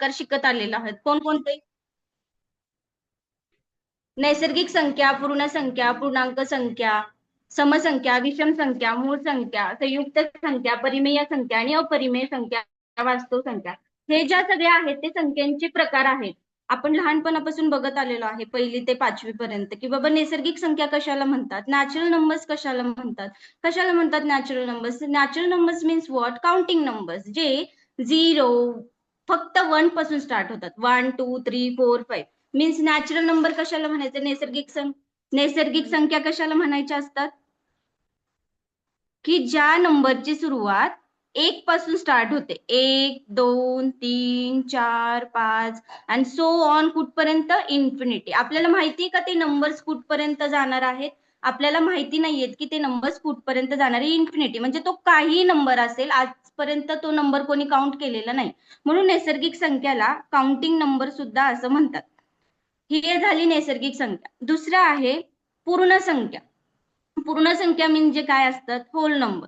प्रकार शिकत आलेलो आहोत. कोणकोणते? नैसर्गिक संख्या, पूर्ण संख्या, पूर्णांक संख्या, समसंख्या, विषम संख्या, मूळ संख्या, संयुक्त संख्या, परिमेय संख्या आणि अपरिमेय संख्या, वास्तव संख्या. हे ज्या सगळ्या आहेत ते संख्यांचे प्रकार आहेत. आपण लहानपणापासून बघत आलेलो आहे 1ली ते 5वी पर्यंत की बाबा नैसर्गिक संख्या कशाला म्हणतात, नॅचरल नंबर्स कशाला म्हणतात. कशाला म्हणतात natural numbers? Natural numbers means what? Counting numbers, जे 0 फक्त 1 पासून स्टार्ट होतात. 1 2 3 4 5 मीन्स नॅचरल नंबर कशाला म्हणायचे? नैसर्गिक संख्या कशाला म्हणायच्या असतात? की ज्या नंबरची सुरुवात 1 पासून स्टार्ट होते. 1 2 3 4 5 आणि सो ऑन कुठपर्यंत? इन्फिनिटी. आपल्याला माहिती का ते नंबर्स कुठपर्यंत जाणार आहेत? आपल्याला माहिती नाहीयेत की ते नंबर्स कुठपर्यंत जाणार आहे. इन्फिनिटी म्हणजे तो काही नंबर असेल, आजपर्यंत तो नंबर कोणी काउंट केलेला नाही, म्हणून नैसर्गिक संख्याला काउंटिंग नंबर सुद्धा असं म्हणतात. ही झाली नैसर्गिक संख्या. दुसरं आहे पूर्ण संख्या. पूर्ण संख्या म्हणजे काय असतात? Whole number.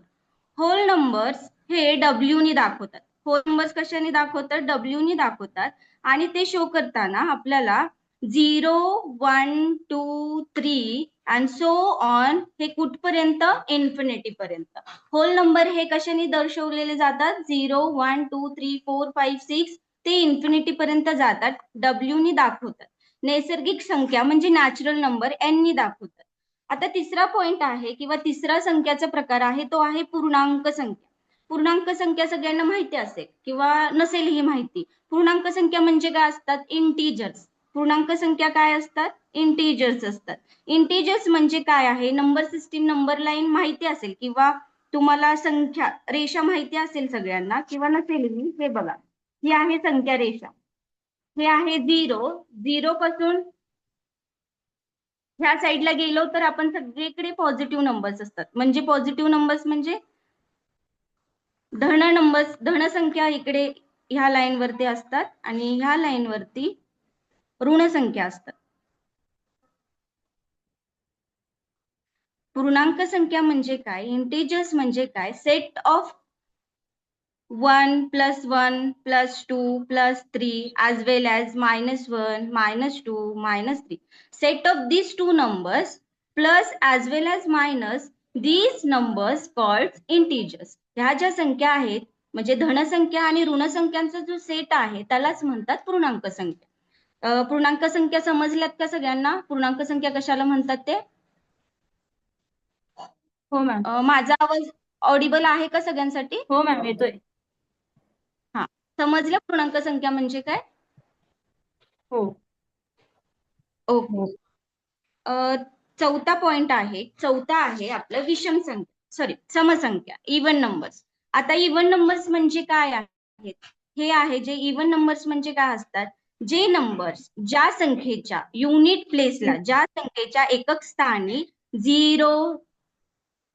होल नंबर्स हे डब्ल्यू नी दाखवतात. होल नंबर्स कशाने दाखवतात? डब्ल्यू नी दाखवतात. आणि ते शो करताना आपल्याला 0 1 2 3 अँड सो ऑन हे कुठपर्यंत? इन्फिनिटी पर्यंत. होल नंबर हे कशाने दर्शवलेले जातात? 0 1 2 3 4 5 6 ते इन्फिनिटी पर्यंत जातात, डब्ल्यू नी दाखवतात. नैसर्गिक संख्या म्हणजे नॅचरल नंबर एन नी दाखवतात. आता तिसरा पॉइंट आहे किंवा तिसरा संख्याचा प्रकार आहे तो आहे पूर्णांक संख्या. पूर्णांक संख्या सगळ्यांना माहिती असेल किंवा नसेल ही माहिती. पूर्णांक संख्या म्हणजे काय असतात? इंटिजर्स. पूर्णांक संख्या काय असतात? इंटिजर्स असतात. इंटिजर्स म्हणजे काय आहे? नंबर सिस्टीम, नंबर लाईन माहिती असेल किंवा तुम्हाला संख्या रेषा माहिती असेल सगळ्यांना किंवा नसेल ही, हे बघा, ही आहे संख्या रेषा. हे आहे 0. 0 पासून ह्या साईडला गेलो तर आपण सगळीकडे पॉझिटिव्ह नंबर्स असतात. म्हणजे पॉझिटिव्ह नंबर्स म्हणजे धन नंबर्स, धन संख्या इकडे ह्या लाईन वरती असतात आणि ह्या लाईन वरती ऋण संख्या असतात. पूर्णांक संख्या म्हणजे काय? इंटिजर्स म्हणजे काय? Set of 1 plus 1 plus 2 plus 3 as well as -1 -2 -3. Set of these two numbers plus as well as minus these numbers called integers. ह्या ज्या संख्या आहेत म्हणजे धनसंख्या आणि ऋण संख्यांचा जो सेट आहे त्यालाच म्हणतात पूर्णांक संख्या. पूर्णांक संख्या समजल्यात का सगळ्यांना? पूर्णांक संख्या कशाला म्हणतात ते? हो मॅम. माझा आवाज ऑडिबल आहे का सगळ्यांसाठी? हो मॅम, येतोय. हा, समजलं पूर्णांक संख्या म्हणजे काय? हो. ओके. चौथा पॉइंट आहे, चौथा आहे आपलं विषम संख्या, सॉरी समसंख्या, इवन नंबर्स. आता इवन नंबर्स म्हणजे काय आहेत? हे आहे जे इवन नंबर्स म्हणजे काय असतात? जे नंबर्स ज्या संख्येच्या युनिट प्लेसला, ज्या संख्येच्या एकक स्थानी 0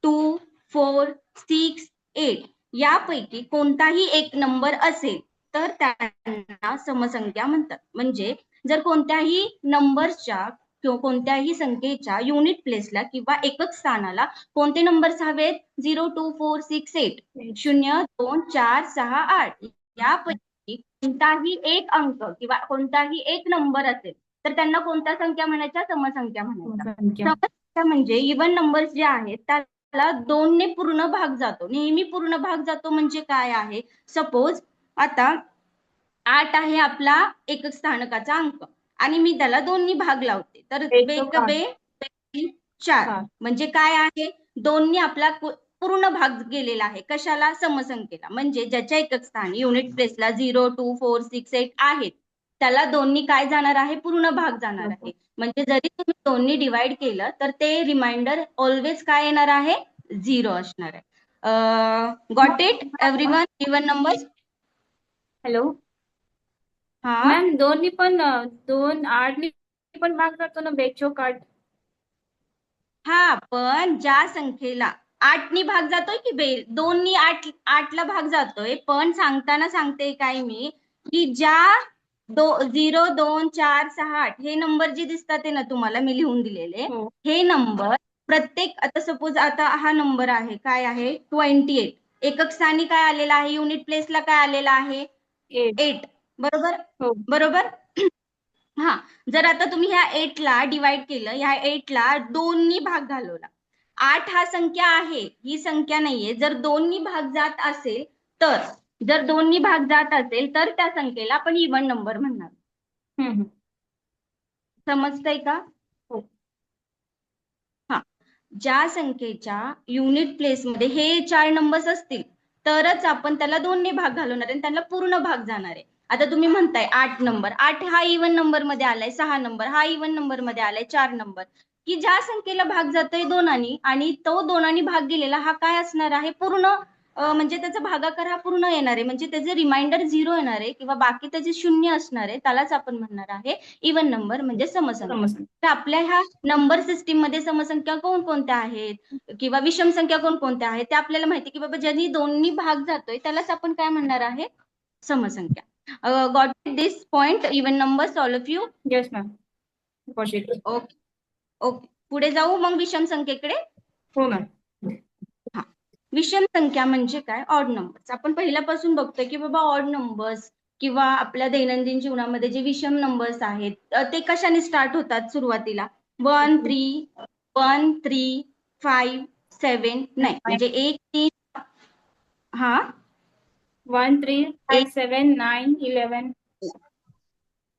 2 4 6 8 यापैकी कोणताही एक नंबर असेल तर त्यांना समसंख्या म्हणतात. म्हणजे जर कोणत्याही नंबरच्या किंवा कोणत्याही संख्येच्या युनिट प्लेसला किंवा एकक स्थानाला कोणते नंबर्स हवेत? 0 2 4 6 8, 0 2 4 6 8 यापैकी कोणताही एक अंक किंवा कोणताही एक नंबर असेल तर त्यांना कोणत्या संख्या म्हणायच्या? समसंख्या म्हणायच्या. संख्या. समसंख्या म्हणजे इवन नंबर्स जे आहेत त्याला 2 ने पूर्ण भाग जातो. नेहमी पूर्ण भाग जातो म्हणजे काय आहे? सपोज आता 8 आहे आपला एकक स्थानकाचा अंक आणि मी त्याला 2 नी भाग लावते तर एक बेक आठ. बे 4 चार. म्हणजे काय आहे? 2 नी आपला पूर्ण भाग गेलेला आहे. कशाला? समसंख्येला. म्हणजे ज्याच्या एकक स्थानी युनिट प्लेसला 0 2 4 6 8 आहेत त्याला 2 नी काय जाणार आहे? पूर्ण भाग जाणार आहे. म्हणजे जरी तुम्ही 2 नी डिवाइड केलं तर ते रिमाइंडर ऑलवेज काय येणार आहे? 0 असणार आहे. Got it everyone? Even numbers. Hello हा, मॅम, दोन्ही पण 2 8 नी पण भाग जातो ना, बेचोक 8. हा, पण ज्या संख्येला 8 नी भाग जातोय की 2 नी 8 ला भाग जातोय, पण सांगताना सांगते काय मी की ज्या 0 2 4 6 8 हे नंबर जे दिसतात ते ना तुम्हाला मी लिहून दिलेले, हो. हे नंबर प्रत्येक, आता सपोज आता हा नंबर आहे काय आहे? 28. एकक स्थानी काय आलेला आहे? युनिट प्लेसला काय आलेला आहे? 8. 8. बरोबर हो. बरोबर. हा, जर आता तुम्ही ह्या 8 ला डिवाइड केलं, ह्या 8 ला 2 भाग घालवला. 8 हा संख्या आहे, ही संख्या नाहीये. जर 2 भाग जात असेल तर, जर 2 भाग जात असेल तर त्या संख्येला आपण इव्हन नंबर म्हणणार. हम्म. समजतंय का? हो. हा, ज्या संख्येच्या युनिट प्लेसमध्ये हे 4 नंबर्स असतील तरच आपण त्याला 2 भाग घालवणार आहे आणि त्याला पूर्ण भाग जाणार आहे. आता तुम्ही म्हणताय 8 नंबर, 8 हा इव्हन नंबर मध्ये आलाय, 6 नंबर हा इव्हन नंबर मध्ये आलाय, 4 नंबर, की ज्या संख्येला भाग जातोय 2 आणि तो 2 भाग गेलेला हा काय असणार आहे, पूर्ण म्हणजे त्याचा भागाकार हा पूर्ण येणार आहे, म्हणजे त्याचे रिमाइंडर 0 येणार आहे किंवा बाकी त्याचे 0 असणार आहे, त्यालाच आपण म्हणणार आहे इव्हन नंबर म्हणजे समसंख्या. समजलं. तर आपल्या ह्या नंबर सिस्टीम मध्ये समसंख्या कोणकोणत्या आहेत किंवा विषम संख्या कोणकोणत्या आहेत ते आपल्याला माहिती, की बाबा ज्यांनी 2 भाग जातोय त्यालाच आपण काय म्हणणार आहे, समसंख्या. Got this point, even numbers, all of you? Yes ma'am. Positive. Okay okay, पुढे जाऊ मग विषम संख्येकडे. हो मॅम. हा, विषम संख्या म्हणजे काय, ऑड नंबर्स. आपण पहिल्यापासून बघतोय की बाबा ऑड नंबर्स किंवा आपल्या दैनंदिन जीवनामध्ये जे विषम नंबर्स आहेत ते कशाने स्टार्ट होतात सुरुवातीला, 1 3 1 3 5 7 9, म्हणजे 1 3. हा, 1 3 5 एक 7 9 11.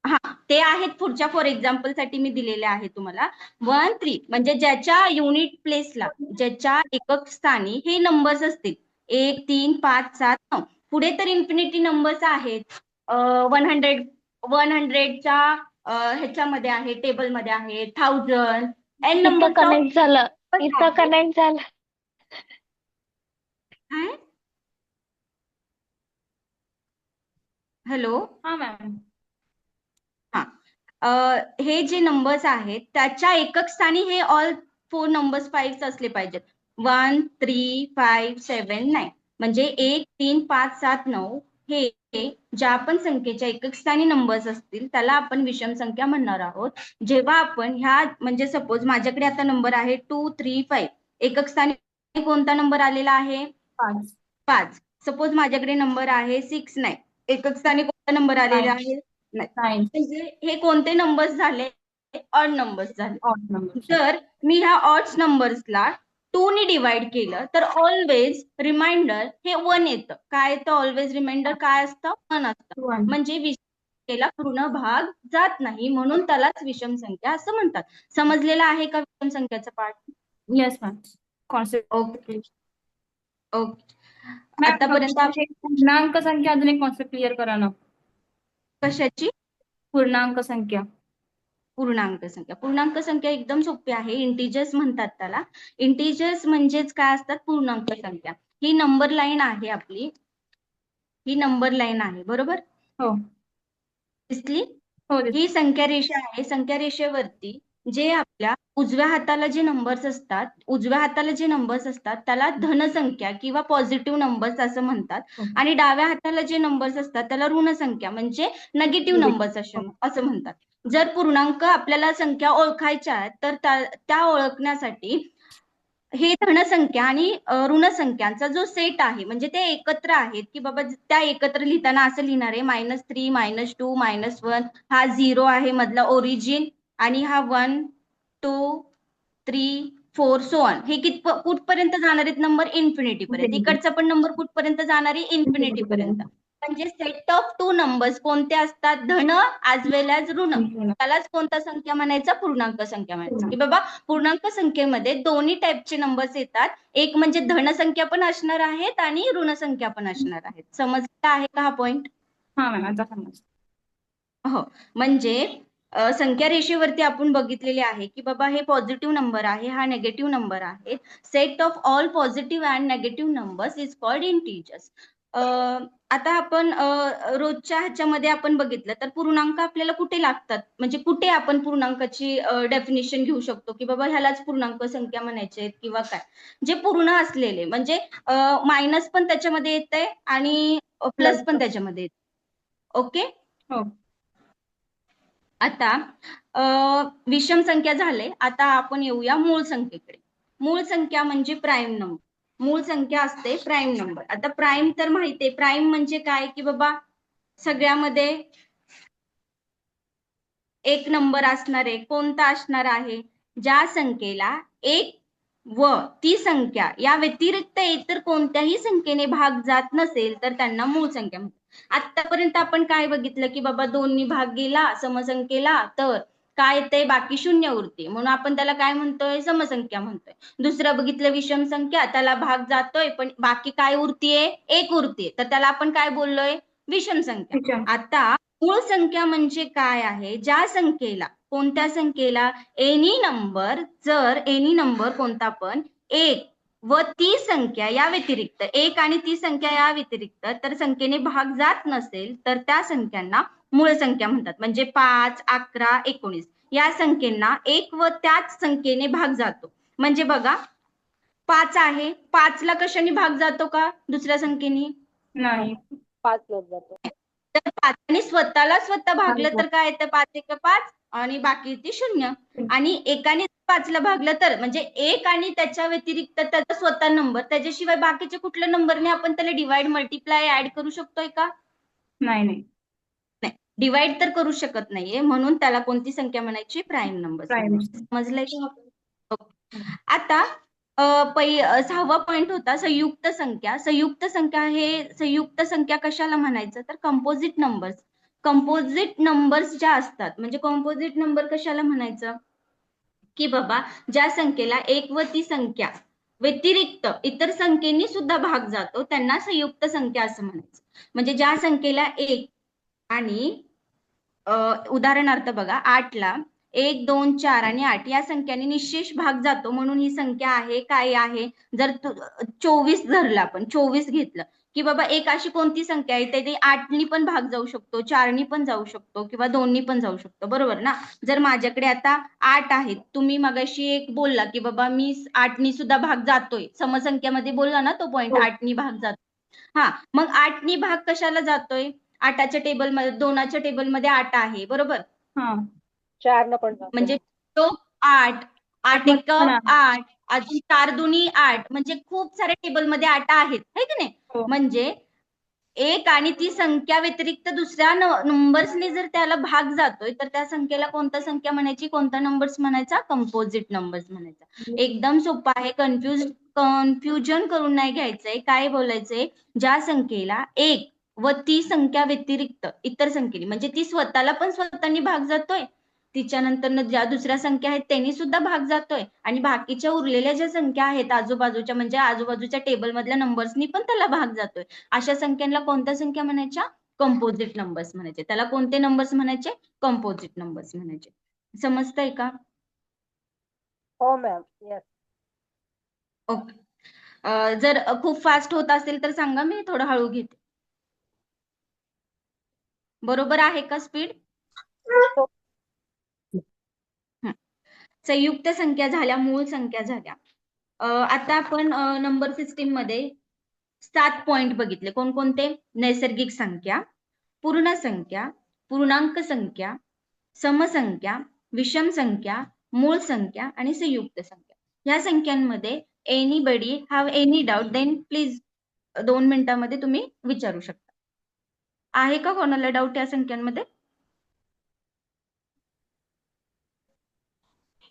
हा, ते आहेत पुढच्या फॉर एक्झाम्पल साठी मी दिलेले आहे तुम्हाला. 1 3 म्हणजे ज्याच्या युनिट प्लेसला, ज्याच्या एकक स्थानी हे नंबर्स असतील 1 3 5 7 9. पुढे तर इन्फिनिटी नंबर्स आहेत. 100च्या ह्याच्यामध्ये आहे, टेबलमध्ये आहे 1000, एन इथं नंबर्स ऑफ. कनेक्ट झालं. इथं कनेक्ट झालं. हॅलो. हा मॅम. हा, हे जे नंबर्स आहेत त्याच्या एकक स्थानी हे ऑल 4 नंबर्स 5 असले पाहिजेत. 1 3 5 7 9 म्हणजे 1 3 5 7 9 हे ज्या पण संख्येच्या एकक स्थानी नंबर्स असतील त्याला आपण विषम संख्या म्हणणार आहोत. जेव्हा आपण ह्या, म्हणजे सपोज माझ्याकडे आता नंबर आहे 2 3 5, एकक स्थानी कोणता नंबर आलेला आहे, 5. 5. सपोज माझ्याकडे नंबर आहे 6 9, एकक स्थानी कोणता नंबर आलेला 9. आहे, 9. 9. म्हणजे हे कोणते नंबर्स झाले, ऑड नंबर्स झाले. Odd number. तर मी ह्या ऑड नंबर्सला 2 ने डिवाइड केलं तर ऑलवेज रिमाइंडर हे 1 येतं. काय येतं, ऑलवेज रिमाइंडर काय असतं, 1 असतं. 1. म्हणजे विषम संख्येला पूर्ण भाग जात नाही, म्हणून त्यालाच विषम संख्या असं म्हणतात. समजलेला आहे का विषम संख्याचा part? Yes ma'am. Concept. Okay okay. Ma'am आतापर्यंत पूर्णांक संख्या अजून एक कॉन्सेप्ट क्लिअर करा ना. कशाची? पूर्णांक संख्या. पूर्णांक संख्या. पूर्णांक संख्या एकदम सोपी आहे, इंटिजर्स म्हणतात त्याला. इंटिजर्स म्हणजेच काय असतात, पूर्णांक संख्या. ही नंबर लाईन आहे आपली, ही नंबर लाईन आहे, बरोबर हो. दिसली? हो. ही संख्या रेषा आहे. संख्या रेषेवरती जे आपल्या उजव्या हाताला जे नंबर्स असतात, उजव्या हाताला जे नंबर्स असतात त्याला धनसंख्या किंवा पॉझिटिव्ह नंबर्स असं म्हणतात, आणि डाव्या हाताला जे नंबर्स असतात त्याला ऋण संख्या म्हणजे निगेटिव्ह नंबर्स असं म्हणतात. जर पूर्णांक आपल्याला संख्या ओळखायच्या आहेत तर त्या ओळखण्यासाठी हे धनसंख्या आणि ऋण संख्यांचा जो सेट आहे, म्हणजे ते एकत्र आहेत, की बाबा त्या एकत्र लिहिताना असं लिहिणार आहे -3 -2 -1, हा 0 आहे मधला ओरिजिन, आणि हा 1 2 3 4 सो ऑन. हे कुठपर्यंत जाणार आहेत नंबर, इन्फिनिटी पर्यंत. इकडचा पण नंबर कुठपर्यंत जाणार आहे, इन्फिनिटी पर्यंत. म्हणजे सेट ऑफ 2 नंबर्स कोणते असतात, धन ॲज वेल ॲज ऋण, त्यालाच कोणता संख्या म्हणायचा, पूर्णांक संख्या म्हणायचा. की बाबा पूर्णांक संख्येमध्ये दोन्ही टाईपचे नंबर्स येतात, एक म्हणजे धनसंख्या पण असणार आहेत आणि ऋण संख्या पण असणार आहेत. समजला आहे का हा पॉइंट? हा मॅम, आता समज. हो, म्हणजे संख्या रेषेवरती आपण बघितलेले आहे की बाबा हे पॉझिटिव्ह नंबर आहे, हा नेगेटिव्ह नंबर आहे. Set of all positive and negative numbers is called integers. आता आपण रोजच्या ह्याच्यामध्ये आपण बघितलं तर पूर्णांक आपल्याला कुठे लागतात, म्हणजे कुठे आपण पूर्णांकाची डेफिनेशन घेऊ शकतो की बाबा ह्यालाच पूर्णांक संख्या म्हणायचे किंवा काय, जे पूर्ण असलेले, म्हणजे मायनस पण त्याच्यामध्ये येते आणि प्लस पण त्याच्यामध्ये येते. ओके. हो. आता विषम संख्या झाले, आता आपण येऊया मूळ संख्येकडे. मूळ संख्या म्हणजे प्राईम नंबर. मूळ संख्या असते प्राईम नंबर. आता प्राईम तर माहितीये, प्राईम म्हणजे काय की बाबा सगळ्यामध्ये एक नंबर असणार आहे, कोणता असणार आहे? ज्या संख्येला एक व ती संख्या या व्यतिरिक्त इतर कोणत्याही संख्येने भाग जात नसेल तर त्यांना मूळ संख्या म्हणतात. आतापर्यंत आपण काय बघितलं की बाबा दोन्ही भाग गेला समसंख्येला तर काय ते बाकी शून्य उरते, म्हणून आपण त्याला काय म्हणतोय? समसंख्या म्हणतोय. दुसरं बघितलं विषम संख्या, त्याला भाग जातोय पण बाकी काय उरतीये? एक उरते, तर त्याला आपण काय बोललोय? विषम संख्या. विषम. आता मूळ संख्या म्हणजे काय आहे? ज्या संख्येला, कोणत्या संख्येला? एनी नंबर, जर एनी नंबर कोणता पण एक व ती संख्या या व्यतिरिक्त, एक आणि ती संख्या या व्यतिरिक्त तर संख्येने भाग जात नसेल तर त्या संख्यांना मूळ संख्या म्हणतात. म्हणजे 5, 11, 19 या संख्येना एक व त्याच संख्येने भाग जातो. म्हणजे बघा 5 आहे, 5 ला कशाने भाग जातो का? दुसऱ्या संख्येने नाही. 5 लोक जातो. तर 5 आणि स्वतःला स्वतः भागलं तर काय येतं? 5 एक 5 आणि बाकी ती शून्य. आणि एकाने 5 ला भागलं तर म्हणजे एक आणि त्याच्या व्यतिरिक्त त्याचा स्वतः नंबर, त्याच्याशिवाय बाकीचे कुठल्या नंबरने आपण त्याला डिवाइड मल्टिप्लाय ऍड करू शकतोय का? नाही. नाही. नाही, डिवाइड तर करू शकत नाहीये, म्हणून त्याला कोणती संख्या म्हणायची? Prime number. प्राईम. समजलंय का? आता 6वा पॉइंट होता संयुक्त संख्या. संयुक्त संख्या हे संयुक्त संख्या कशाला म्हणायचं? तर कंपोजिट नंबर्स. कंपोजिट नंबर्स ज्या असतात, म्हणजे कंपोजिट नंबर कशाला म्हणायचं? की बाबा ज्या संख्येला एक व ती संख्या व्यतिरिक्त इतर संख्येनी सुद्धा भाग जातो त्यांना संयुक्त संख्या असं म्हणायचं. म्हणजे ज्या संख्येला एक आणि उदाहरणार्थ बघा 8 ला 1, 2, 4 आणि 8 या संख्याने निशेष भाग जातो, म्हणून ही संख्या आहे काय आहे? जर 24 धरलं, आपण 24 घेतलं की बाबा एक अशी कोणती संख्या आहे त्याने 8 नी पण भाग जाऊ शकतो, 4 नी पण जाऊ शकतो किंवा 2 नी पण जाऊ शकतो, बरोबर ना? जर माझ्याकडे आता 8 आहेत, तुम्ही मगाशी एक बोलला की बाबा मी 8 नी सुद्धा भाग जातोय, समसंख्यामध्ये बोलला ना तो पॉइंट, 8 नी भाग जातो. हा, मग 8 नी भाग कशाला जातोय? 8च्या टेबलमध्ये, 2च्या टेबलमध्ये 8 आहे, बरोबर? हा. 4 न पण जातो. म्हणजे तो 8, 8 एक पण आहे. 8, अजून 4 दुनी 8, म्हणजे खूप साऱ्या टेबलमध्ये 8 आहेत, है की नाही? हो. म्हणजे एक आणि ती संख्या व्यतिरिक्त दुसऱ्या नंबर्सने जर त्याला भाग जातोय तर त्या संख्येला कोणता संख्या म्हणायची? कोणता नंबर्स म्हणायचा? कंपोजिट नंबर्स म्हणायचा. एकदम सोपं आहे, कन्फ्युजन करून नाही घ्यायचंय. काय बोलायचंय? ज्या संख्येला एक व ती संख्या व्यतिरिक्त इतर संख्येने, म्हणजे ती स्वतःला पण स्वतःनी भाग जातोय, तिच्यानंतर ज्या दुसऱ्या संख्या आहेत त्यांनी सुद्धा भाग जातोय आणि बाकीच्या उरलेल्या ज्या संख्या आहेत आजूबाजूच्या, म्हणजे आजूबाजूच्या टेबल मधल्या नंबर्सनी पण त्याला भाग जातोय, अशा संख्यांना कोणत्या संख्या म्हणायच्या? कंपोजिट नंबर्स म्हणायचे. त्याला कोणते नंबर्स म्हणायचे? कंपोजिट नंबर्स म्हणायचे. समजतंय का? हो मॅम. येस. ओके. जर खूप फास्ट होत असेल तर सांगा, मी थोडं हळू घेते. बरोबर आहे का स्पीड? संयुक्त संख्या झाल्या, मूळ संख्या झाल्या. आता आपण नंबर सिस्टीम मध्ये 7 पॉइंट बघितले. कोणकोणते? नैसर्गिक संख्या, पूर्ण संख्या, पूर्णांक संख्या, समसंख्या, विषम संख्या, मूळ संख्या आणि संयुक्त संख्या. या संख्यांमध्ये anybody have any doubt then please 2 मिनिटांमध्ये तुम्ही विचारू शकता. आहे का कोणाला डाऊट या संख्यांमध्ये?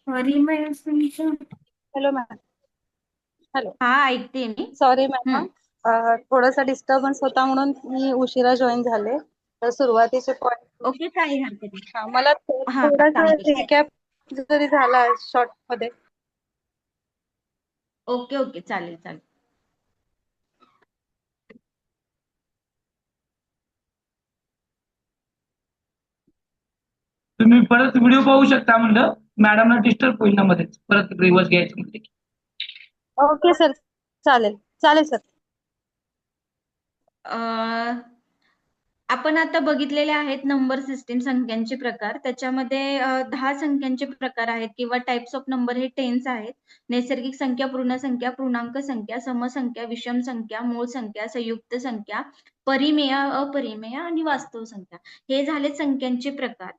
Hello ma'am. हॅलो. हा, ऐकते मी. सॉरी मॅम, थोडासा डिस्टर्बन्स होता म्हणून मी उशिरा जॉईन झाले. तर सुरुवातीचे पॉइंट ओके, काही हरकत नाही. मला हा, थोडासा सांगते. रिकॅप जरी झाला शॉर्ट मध्ये. ओके ओके, चालेल चालेल. तुम्ही परत व्हिडिओ पाहू शकता म्हणलं, मॅडमला डिस्टर्ब होईल ना मध्येच, परत रिवर्स घ्यायचं म्हणजे. ओके सर, चालेल चालेल सर. आपण आता बघितलेले आहेत नंबर सिस्टीम, संख्यांचे प्रकार. त्याच्यामध्ये 10 संख्यांचे प्रकार आहेत किंवा टाइप्स ऑफ नंबर हे 10 आहेत. नैसर्गिक संख्या, पूर्ण संख्या, पूर्णांक संख्या, समसंख्या, विषम संख्या, मूळ संख्या, संयुक्त संख्या, परिमेय, अपरिमेय आणि वास्तव संख्या. हे झाले संख्यांचे प्रकार.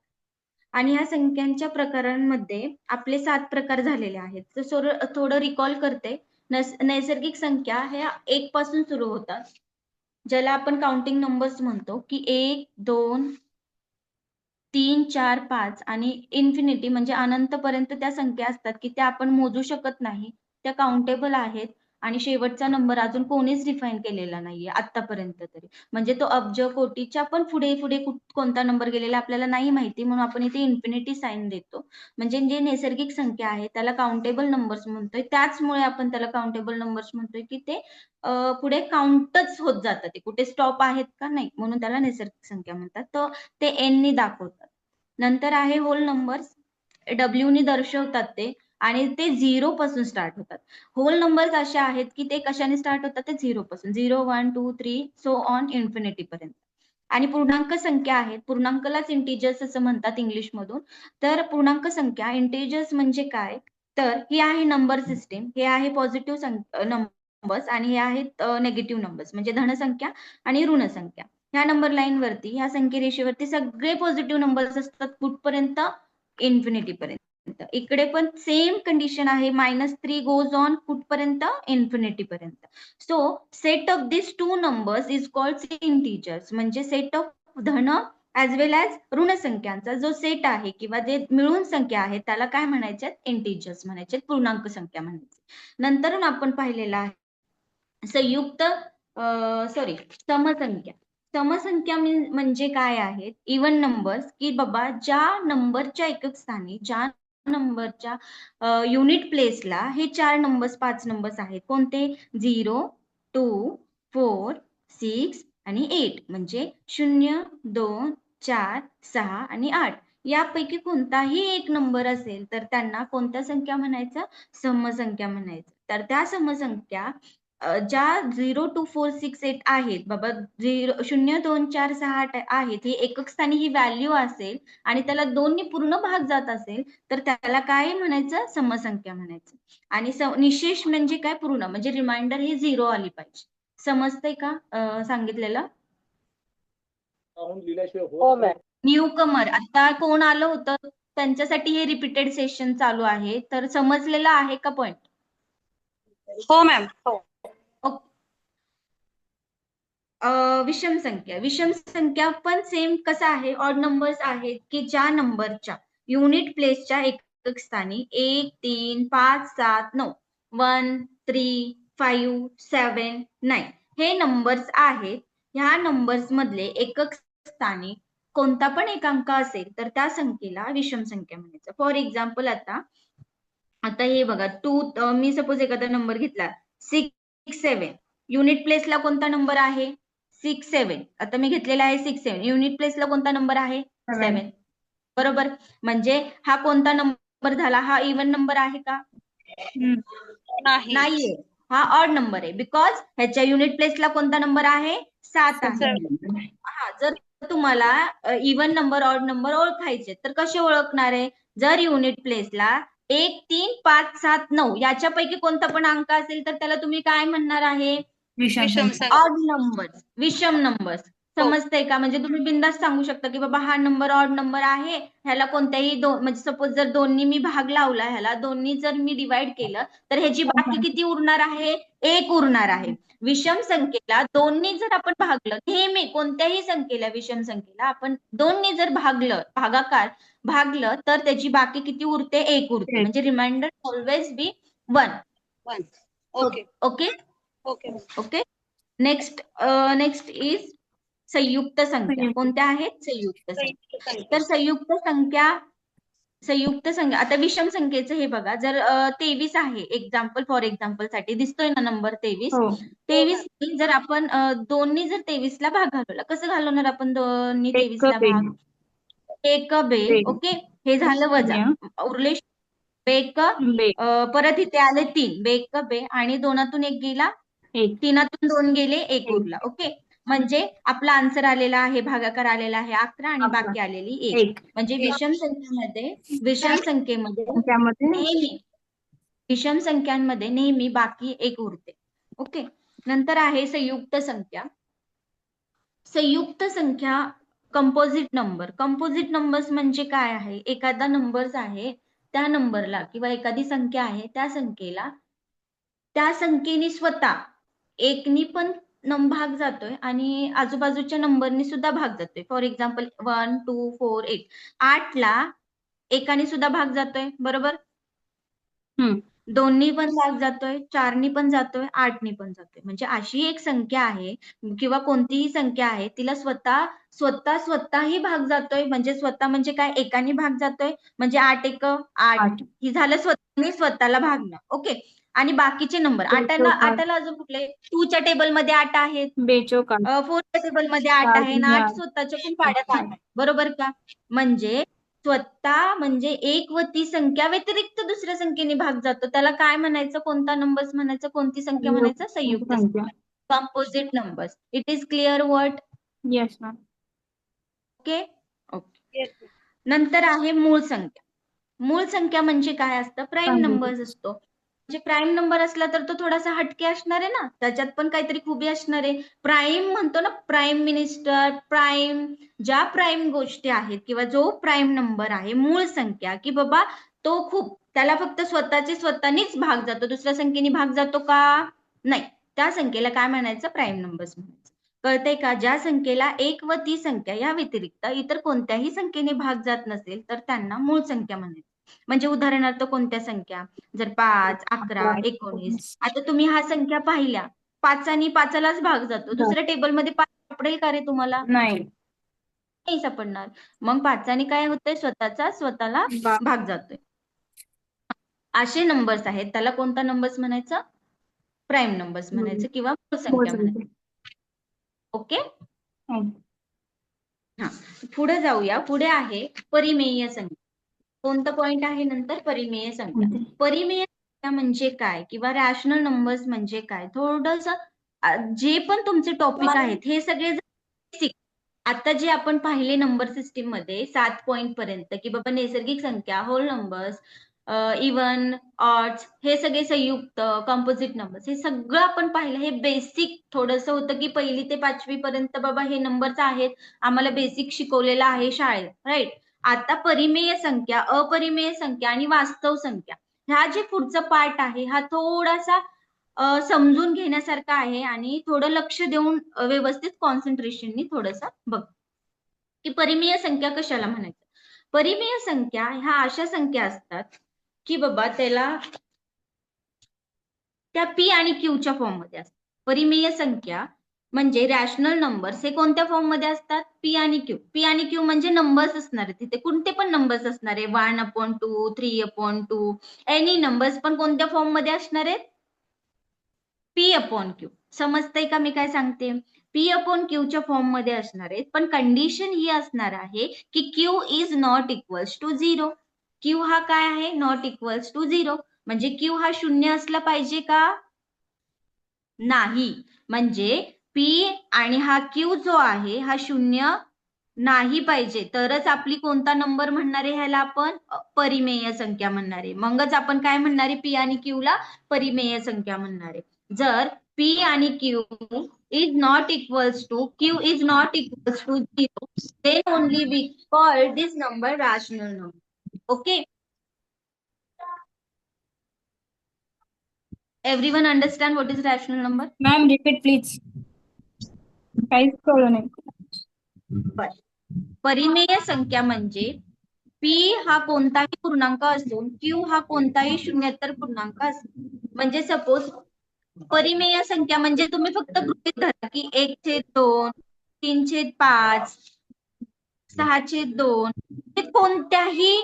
आणि ह्या संख्यांच्या प्रकारांमध्ये आपले 7 प्रकार झालेले आहेत. तर थोडं रिकॉल करते. नैसर्गिक संख्या ह्या 1 पासून सुरू होतात. ज्याला आपण काउंटिंग नंबर्स म्हणतो, की 1, 2, 3, 4, 5 आणि इन्फिनिटी म्हणजे अनंतपर्यंत त्या संख्या असतात, की त्या आपण मोजू शकत नाही. त्या काउंटेबल आहेत आणि शेवटचा नंबर अजून कोणीच डिफाईन केलेला नाहीये आत्तापर्यंत तरी. म्हणजे तो अब्ज, कोटीच्या पण पुढे पुढे कोणता नंबर गेलेला आपल्याला नाही माहिती, म्हणून आपण इथे इन्फिनिटी साइन देतो. म्हणजे जे नैसर्गिक संख्या आहे त्याला काउंटेबल नंबर्स म्हणतोय. त्याचमुळे आपण त्याला काउंटेबल नंबर्स म्हणतोय, की ते पुढे काउंटच होत जातं. ते कुठे स्टॉप आहेत का नाही, म्हणून त्याला नैसर्गिक संख्या म्हणतात. तर ते एन नी दाखवतात. नंतर आहे होल नंबर्स. डब्ल्यू नी दर्शवतात ते आणि ते 0 पासून स्टार्ट होतात. होल नंबर्स असे आहेत की ते कशाने स्टार्ट होतात, ते 0 पासून. 0, 1, 2, 3 सो ऑन इन्फिनिटी पर्यंत. आणि पूर्णांक संख्या आहेत. पूर्णांकालाच इंटिजर्स असं म्हणतात इंग्लिश मधून. तर पूर्णांक संख्या इंटिजर्स म्हणजे काय, तर ही आहे नंबर सिस्टीम. हे आहे पॉझिटिव्ह नंबर्स आणि हे आहेत नेगेटिव्ह नंबर्स म्हणजे धनसंख्या आणि ऋण संख्या. ह्या नंबर लाईन वरती, ह्या संख्या रेषेवरती सगळे पॉझिटिव्ह नंबर्स असतात. कुठपर्यंत, इन्फिनिटी पर्यंत. इकडे पण सेम कंडिशन आहे. -3 गोज ऑन कुठपर्यंत, इन्फिनिटी पर्यंत. So set of this two numbers is called integers. म्हणजे सेट ऑफ धन ऍज वेल ऍज ऋण संख्यांचा जो सेट आहे किंवा जे मिळून संख्या आहे त्याला काय म्हणायचे, इंटिजर्स म्हणायचे, पूर्णांक संख्या म्हणायचे. नंतर आपण पाहिलेला आहे संयुक्त समसंख्या. समसंख्या म्हणजे काय आहेत, इवन नंबर्स, की बाबा ज्या नंबरच्या एकक स्थानी, ज्या नंबरच्या युनिट प्लेसला हे 4 नंबर्स 5 नंबर्स आहेत. कोणते, 0, 2, 4, 6 आणि 8. म्हणजे 0, 2, 4, 6 आणि 8 यापैकी कोणताही एक नंबर असेल तर त्यांना कोणत्या संख्या म्हणायचं, समसंख्या म्हणायचं. तर त्या समसंख्या ज्या 0, 2, 4, 6, 8 आहेत बाबा, 0, 2, 4, 6, 8 आहेत, ही एकक स्थानी ही व्हॅल्यू असेल आणि त्याला 2 नी पूर्ण भाग जात असेल तर त्याला काय म्हणायचं, समसंख्या म्हणायचं. आणि निशेष म्हणजे काय, पूर्ण म्हणजे रिमाइंडर ही 0 आली पाहिजे. समजतंय का सांगितलेलं? हो मॅम. न्यू कमर आता कोण आलं होतं त्यांच्यासाठी हे रिपीटेड सेशन चालू आहे. तर समजलेलं आहे का पॉइंट? हो मॅम. हो. विषम संख्या. विषम संख्या पण सेम कसं आहे, ऑड नंबर्स आहेत की ज्या नंबरच्या युनिट प्लेसच्या एकक स्थानी 1, 3, 5, 7, 9, 1, 3, 5, 7, 9 हे नंबर्स आहेत. ह्या नंबर्स मधले एकक स्थानी कोणता पण एक अंक असेल तर त्या संख्येला विषम संख्या म्हणायचं. फॉर एक्झाम्पल आता हे बघा, मी सपोज एखादा नंबर घेतला 6, 7. युनिट प्लेसला कोणता नंबर आहे, 6, 7. आता मी घेतलेला आहे 6, 7. युनिट प्लेसला कोणता नंबर आहे, 7. बरोबर. म्हणजे हा कोणता नंबर झाला, हा इवन नंबर आहे का, नाहीये. हा ऑड नंबर आहे. बिकॉज ह्याच्या युनिट प्लेसला कोणता नंबर आहे, 7 आहे. हा, जर तुम्हाला इवन नंबर, ऑड नंबर ओळखायचे तर कसे ओळखणार आहे, जर युनिट प्लेसला 1, 3, 5, 7, 9 याच्यापैकी कोणता पण अंक असेल तर त्याला तुम्ही काय म्हणणार आहे, विषम ऑड नंबर्स, विषम नंबर्स. समजतंय का? म्हणजे तुम्ही बिंदास सांगू शकता की बाबा हा नंबर ऑड नंबर आहे, ह्याला कोणत्याही म्हणजे सपोज जर 2नी मी भाग लावला, ह्याला 2नी जर मी डिवाइड केलं तर ह्याची बाकी किती उरणार आहे, 1 उरणार आहे. विषम संख्येला 2नी जर आपण भागलं, नेहमी कोणत्याही संख्येला, विषम संख्येला आपण 2नी जर भागलं तर त्याची बाकी किती उरते, 1 उरते. म्हणजे remainder always be 1. Okay. Okay okay. Okay. Next is संयुक्त संख्या. कोणत्या आहेत, संयुक्त संख्या. तर संयुक्त संख्या आता विषम संख्येचं हे बघा, जर 23 आहे, फॉर एक्झाम्पल साठी दिसतोय ना नंबर 23. 23 जर आपण 2नी जर 23ला भाग घालवला, कसं घालवणार आपण 2नी 23ला भाग, 1 बे. ओके, हे झालं वजा, उरले बेक. परत इथे आले 3, बेक बे आणि 2तून 1 गेला, 3तून 2 गेले, 1 उरला. ओके, म्हणजे आपला आन्सर आलेला आहे, भागाकार आलेला आहे 11 आणि बाकी आलेली 1. म्हणजे विषम संख्यांमध्ये नेहमी बाकी 1 उरते. ओके. नंतर आहे संयुक्त संख्या. संयुक्त संख्या कंपोजिट नंबर. कंपोजिट नंबर्स म्हणजे काय आहे, एखादा नंबर्स आहे त्या नंबरला किंवा एखादी संख्या आहे त्या संख्येला, त्या संख्येने स्वतः 1नी पण भाग जातोय आणि आजूबाजूच्या नंबरनी सुद्धा भाग जातोय. For example 1, 2, 4, 8. 8ला एकाने सुद्धा भाग जातोय, बरोबर? 2नी पण भाग जातोय, 4नी पण जातोय, 8नी पण जातोय. म्हणजे अशी एक संख्या आहे किंवा कोणतीही संख्या आहे तिला स्वतःही भाग जातोय. म्हणजे स्वतः म्हणजे काय, एकाने भाग जातोय म्हणजे 8 एक 8. ही झालं स्वतःला भागणं. ओके. आणि बाकीचे नंबर आठाला अजून कुठले 2च्या टेबलमध्ये 8 आहेत, बेचोक 8. 4च्या टेबलमध्ये 8 आहे आणि 8 स्वतःच्या पण पाड्यात 8 आहे, बरोबर का? म्हणजे स्वतः म्हणजे एक व ती संख्या व्यतिरिक्त दुसऱ्या संख्येने भाग जातो, त्याला काय म्हणायचं, कोणता नंबर्स म्हणायचं, कोणती संख्या म्हणायचं, संयुक्त संख्या, composite numbers. It is clear word? Yes ma'am. Okay. Okay. नंतर आहे मूळ संख्या. मूळ संख्या म्हणजे काय असतं, प्राईम नंबर्स असतो. म्हणजे प्राईम नंबर असला तर तो थोडासा हटके असणार आहे ना, त्याच्यात पण काहीतरी खूबी असणार आहे. प्राईम म्हणतो ना, प्राईम मिनिस्टर, प्राईम, ज्या प्राईम गोष्टी आहेत किंवा जो प्राईम नंबर आहे, मूळ संख्या, की बाबा तो खूप, त्याला फक्त स्वतःनीच भाग जातो, दुसऱ्या संख्येने भाग जातो का? नाही. त्या संख्येला काय म्हणायचं, प्राईम नंबर्स म्हणायचं. कळतंय का? ज्या संख्येला एक व ती संख्या या व्यतिरिक्त इतर कोणत्याही संख्येने भाग जात नसेल तर त्यांना मूळ संख्या म्हणायचं. म्हणजे उदाहरणार्थ कोणत्या संख्या, जर 5, 11, 19. आता तुम्ही हा संख्या पाहिल्या, 5 आणि 5लाच भाग जातो, दुसऱ्या टेबलमध्ये 5 सापडेल का रे तुम्हाला? नाही सापडणार. मग 5ने काय होतंय, स्वतःला भाग जातोय. असे नंबर्स आहेत, त्याला कोणता नंबर्स म्हणायचं, प्राईम नंबर्स म्हणायचं किंवा मूळ संख्या म्हणायचं. ओके. हा, पुढे जाऊया. पुढे आहे परिमेय संख्या. कोणता पॉइंट आहे नंतर, परिमेय संख्या. परिमेय संख्या म्हणजे काय किंवा रॅशनल नंबर्स म्हणजे काय, थोडस जे पण तुमचे टॉपिक आहेत हे सगळे बेसिक, आता जे आपण पाहिले नंबर सिस्टीम मध्ये 7 पॉइंट पर्यंत, की बाबा नैसर्गिक संख्या, होल नंबर्स, इव्हन, ऑड्स, हे सगळे संयुक्त, कंपोजिट नंबर्स, हे सगळं आपण पाहिलं. हे बेसिक थोडस होतं की 1ली ते 5वी पर्यंत बाबा हे नंबर्स आहेत, आम्हाला बेसिक शिकवलेलं आहे शाळेत, राईट. आता परिमेय संख्या, अपरिमेय संख्या आणि वास्तव संख्या, ह्या जे पुढचा पार्ट आहे हा थोडासा समजून घेण्यासारखा आहे आणि थोडं लक्ष देऊन व्यवस्थित कॉन्सन्ट्रेशननी थोडस बघ की परिमेय संख्या कशाला म्हणायचं. परिमेय संख्या ह्या अशा संख्या असतात की बाबा त्या पी आणि क्यूच्या फॉर्म मध्ये असतात. परिमेय संख्या म्हणजे रॅशनल नंबर्स हे कोणत्या फॉर्म मध्ये असतात, पी आणि क्यू. पी आणि क्यू म्हणजे नंबर्स असणार आहे, तिथे कोणते पण नंबर्स असणार आहे, 1/2, 3/2, एनी नंबर्स, पण कोणत्या फॉर्म मध्ये असणार आहेत, P/Q. समजतंय का मी काय सांगते, P/Qच्या फॉर्म मध्ये असणार आहेत. पण कंडिशन ही असणार आहे की Q is not equals to 0. Q हा काय आहे, नॉट इक्वल्स टू 0. म्हणजे Q हा 0 असला पाहिजे का, नाही. म्हणजे P आणि हा Q जो आहे हा 0 नाही पाहिजे, तरच आपली कोणता नंबर म्हणणार आहे, ह्याला आपण परिमेय संख्या म्हणणार आहे. मगच आपण काय म्हणणार आहे, P आणि Q ला परिमेय संख्या म्हणणार आहे. जर P आणि Q is not equals to Q is not equals to 0, then only we call this number rational number. Okay. Everyone understand what is rational number? Ma'am repeat please. काहीच कळलं नाही. परिमेय संख्या म्हणजे P हा कोणताही पूर्णांक असून Q हा कोणताही शून्येतर पूर्णांक असतो. म्हणजे सपोज परिमेय संख्या म्हणजे तुम्ही फक्त गृहीत धरा की 1/2, 3/5, 6/2 हे कोणत्याही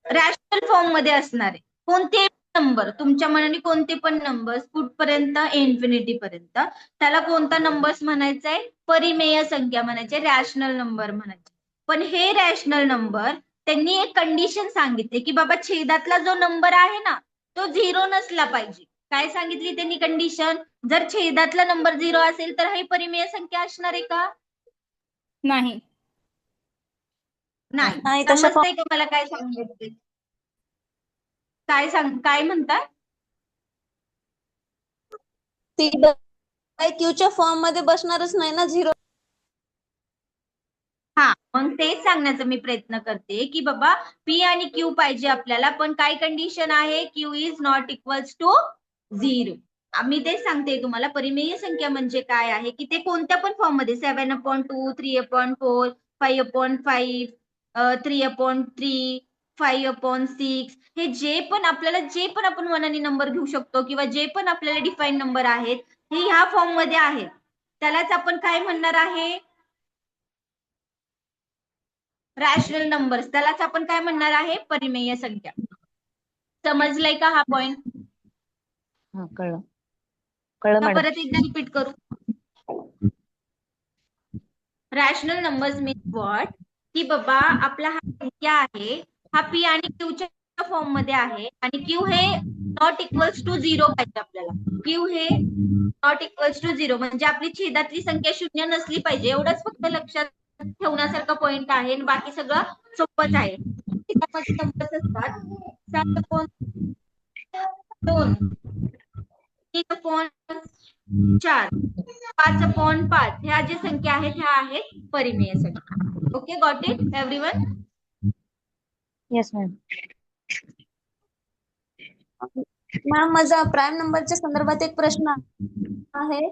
रॅशनल फॉर्म मध्ये असणार आहे. कोणते नंबर तुमच्या मनाने, कोणते पण नंबर कुठपर्यंत, इन्फिनिटी पर्यंत, त्याला कोणता नंबर्स म्हणायचा आहे, परिमेय संख्या म्हणायचे, रॅशनल नंबर म्हणायचे. पण हे रॅशनल नंबर त्यांनी एक कंडिशन सांगितली की बाबा छेदातला जो नंबर आहे ना तो 0 नसला पाहिजे. काय सांगितली त्यांनी कंडिशन, जर छेदातला नंबर 0 असेल तर हे परिमेय संख्या असणार आहे का, नाही. नाही. समजतंय का मला काय सांगितलं, काय म्हणताय, ती क्यूच्या फॉर्म मध्ये बसणारच नाही ना 0. हा, मग तेच सांगण्याचा मी प्रयत्न करते की बाबा P आणि Q पाहिजे आपल्याला, पण काय कंडिशन आहे, Q is not equals to 0. आम्ही तेच सांगते तुम्हाला परिमेय संख्या म्हणजे काय आहे की ते कोणत्या पण फॉर्म मध्ये 7/2, 3/4, 5/5, 3/3, 5/6 हे जे पण आपल्याला जे पण आपण मनाने नंबर घेऊ शकतो किंवा जे पण आपल्याला डिफाईन नंबर आहेत हे ह्या फॉर्म मध्ये आहेत त्यालाच आपण काय म्हणणार आहे रॅशनल नंबर्स त्यालाच आपण काय म्हणणार आहे परिमेय संख्या. समजलंय का हा पॉइंट? हा कळलं कळलं का मॅडम. परत एकदा रिपीट करू? रॅशनल नंबर्स मीन्स व्हॉट की बाबा आपला हा संख्या आहे हा पी आणि क्यूच्या फॉर्म मध्ये आहे आणि क्यू हे नॉट इक्वल्स टू 0 पाहिजे आपल्याला. क्यू हे नॉट इक्वल्स टू 0 म्हणजे आपली छेदातली संख्या शून्य नसली पाहिजे एवढंच फक्त लक्षात ठेवण्यासारखं पॉइंट आहे आणि बाकी सगळं सोपंच आहे. त्यामध्ये नंबर्स असतात 7/2, 3/4, 5/5 ह्या ज्या संख्या आहेत ह्या आहेत परिमेय संख्या. Okay got it everyone? Yes ma'am. Ma'am माझा प्राईम नंबरच्या संदर्भात एक प्रश्न आहे.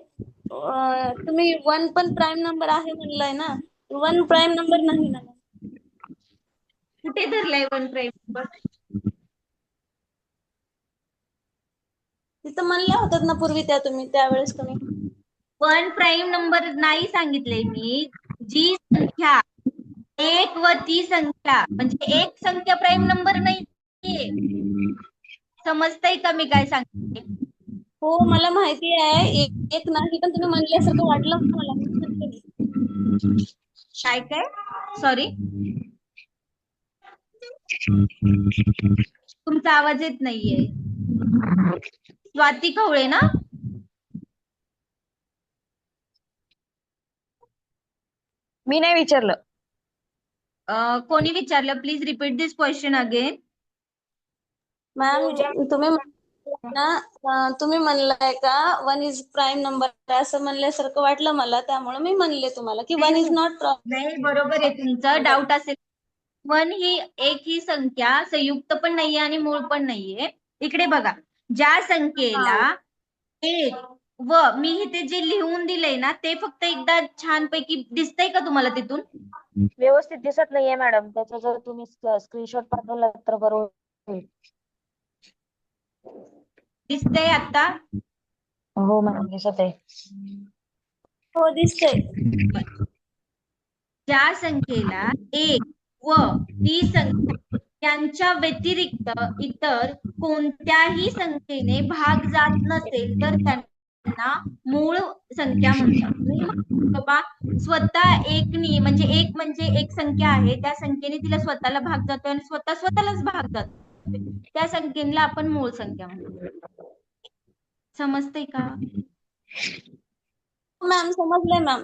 तुम्ही 1 पण प्राईम नंबर आहे म्हणलाय ना, 1 प्राईम नंबर नाही ना? कुठे धरलाय 1 प्राईम नंबर? तिथं म्हणल्या होतात ना पूर्वी तुम्ही त्यावेळेस तुम्ही 1 प्राईम नंबर नाही सांगितले मी. जी संख्या एक व ती संख्या म्हणजे एक संख्या प्राईम नंबर नाहीये. समजतंय का मी काय सांगते? हो मला माहिती आहे एक नाही पण तुम्ही म्हणल्यासारखं वाटलं मला म्हणून म्हणते. काय सॉरी तुमचा आवाज येत नाहीये. स्वाती खवळे ना? मी नाही विचारलं. कोणी विचारलं? Please repeat this question again. Ma'am तुम्ही ना तुम्ही म्हणलाय का 1 इज प्राईम नंबर असं म्हणल्यासारखं वाटलं मला त्यामुळे मी म्हणले तुम्हाला की 1 इज नॉट नाही बरोबर आहे तुमचं. डाऊट असेल 1 ही एक ही संख्या संयुक्त पण नाहीये आणि मूळ पण नाहीये. इकडे बघा ज्या संख्येला एक व मी इथे जे लिहून दिलंय ना ते फक्त एकदा छानपैकी दिसतंय का तुम्हाला तिथून? व्यवस्थित दिसत नाहीये मॅडम. त्याचा जर तुम्ही स्क्रीनशॉट पाठवला तर बरोबर होईल. दिसतंय आता? हो मॅडम दिसत आहे. हो दिसतंय. ज्या संख्येला एक व ती संख्या यांच्या व्यतिरिक्त इतर कोणत्याही संख्येने भाग जात नसेल तर त्यांना मूळ संख्या म्हणतात. मूळ म्हणजे बाबा स्वतः एकनी म्हणजे एक संख्या आहे त्या संख्येने तिला स्वतःला भाग जातो आणि स्वतःलाच भाग जातो त्या संख्येला आपण मूळ संख्या म्हणतो. समजतंय का? मॅम समजलंय.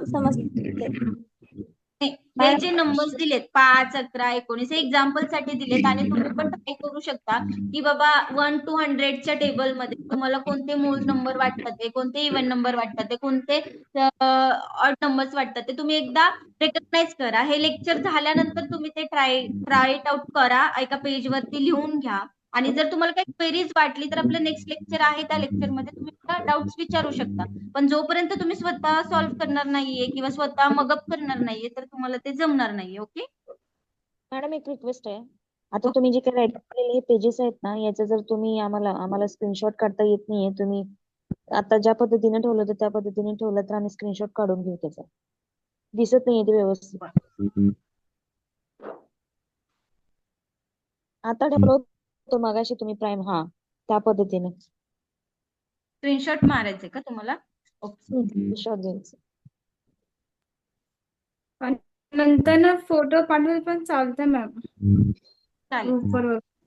हे जे नंबर्स दिलेत 5, 11, 19 एक्झाम्पल साठी दिलेत आणि तुम्ही पण ट्राय करू शकता की बाबा 1 to 100च्या टेबलमध्ये तुम्हाला कोणते मूळ नंबर वाटतात कोणते इव्हन नंबर वाटतात कोणते ऑड नंबर्स वाटतात ते तुम्ही एकदा रेकग्नाइज करा. हे लेक्चर झाल्यानंतर तुम्ही ते ट्राय इट आउट करा. एका पेजवरती लिहून घ्या आणि जर तुम्हाला काही क्वेरीज वाटली तर आपलं नेक्स्ट लेक्चर आहे त्या लेक्चरमध्ये तुम्ही डाऊट्स विचारू शकता. पण जोपर्यंत तुम्ही स्वतः सॉल्व्ह करणार नाहीये किंवा स्वतः मगअप करणार नाहीये तर तुम्हाला ते जमणार नाहीये. ओके मॅडम एक रिक्वेस्ट आहे. आता तुम्ही जे काही राईट केलेले हे पेजेस आहेत ना याचा जर तुम्ही आम्हाला स्क्रीनशॉट काढता येत नाहीये तुम्ही आता ज्या पद्धतीने ठेवलं होतं त्या पद्धतीने ठेवलं तर आम्ही स्क्रीनशॉट काढून घेऊ त्याचा. दिसत नाहीये ते व्यवस्थित. आता ठेवलं होतं मगाशी तुम्ही प्राईम त्या पद्धतीने स्क्रीनशॉट मारायचे का तुम्हाला? ओके स्क्रीनशॉट घ्यायचं. नंतर ना फोटो पाठवले पण चालतंय मॅम चालेल. ग्रुपवर.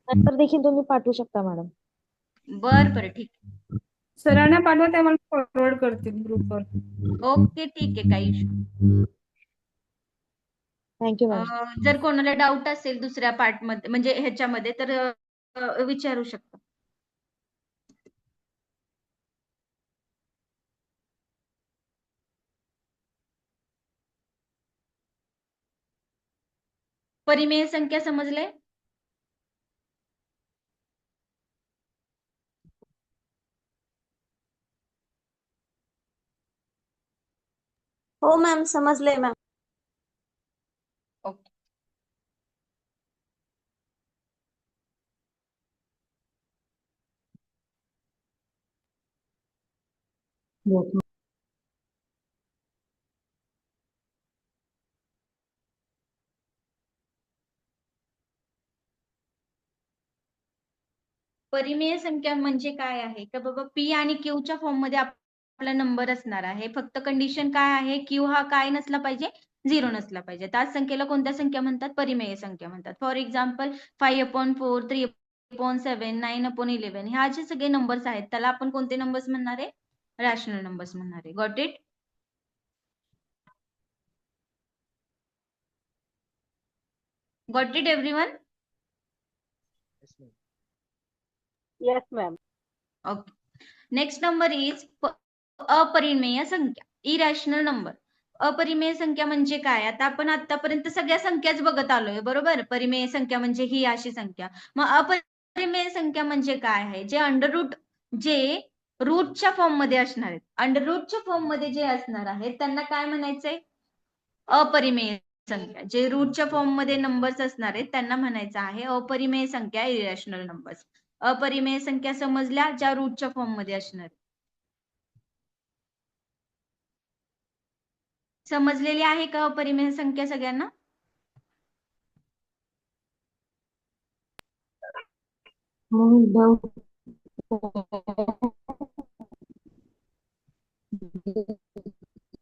नंतर देखील तुम्ही पाठवू शकता मॅडम. बरं ठीक आहे. सरांना पाठवा ते मला फॉरवर्ड करतील ग्रुपवर. ओके ठीक आहे काही इश्यू. Thank you madam. जर कोणाला डाऊट असेल दुसऱ्या पार्ट मध्ये म्हणजे ह्याच्यामध्ये तर विचारू शकता. परिमेय संख्या समजले? हो मॅम, समजलंय मॅम. ओके. परिमेय संख्या म्हणजे काय आहे का बाबा, पी आणि क्यूच्या फॉर्म मध्ये आपला नंबर असणार आहे. फक्त कंडिशन काय आहे, क्यू हा काय नसला पाहिजे, 0 नसला पाहिजे. त्याच संख्येला कोणत्या संख्या म्हणतात, परिमेय संख्या म्हणतात. फॉर एक्झाम्पल 5/4, 3/7, 9/11 ह्या जे सगळे नंबर्स आहेत त्याला आपण कोणते नंबर्स म्हणणार आहे, रॅशनल नंबर्स म्हणणार आहे. Got it? Got it everyone? Yes ma'am. Okay. Next number is अपरिमेय संख्या, इरॅशनल नंबर. अपरिमेय संख्या म्हणजे काय, आता आपण आतापर्यंत सगळ्या संख्याच बघत आलोय, बरोबर. परिमेय संख्या म्हणजे ही अशी संख्या. मग अपरिमेय संख्या म्हणजे काय आहे, जे अंडररूट, जे रूटच्या फॉर्म मध्ये असणार आहेत, अंडररूटच्या फॉर्म मध्ये जे असणार आहेत त्यांना काय म्हणायचंय, अपरिमेय संख्या. जे रूटच्या फॉर्म मध्ये नंबर्स असणार आहेत त्यांना म्हणायचं आहे अपरिमेय संख्या, इरॅशनल नंबर्स. अपरिमेय संख्या समजल्या, ज्या रूटच्या फॉर्म मध्ये असणार. समजलेली आहे का अपरिमेय संख्या सगळ्यांना?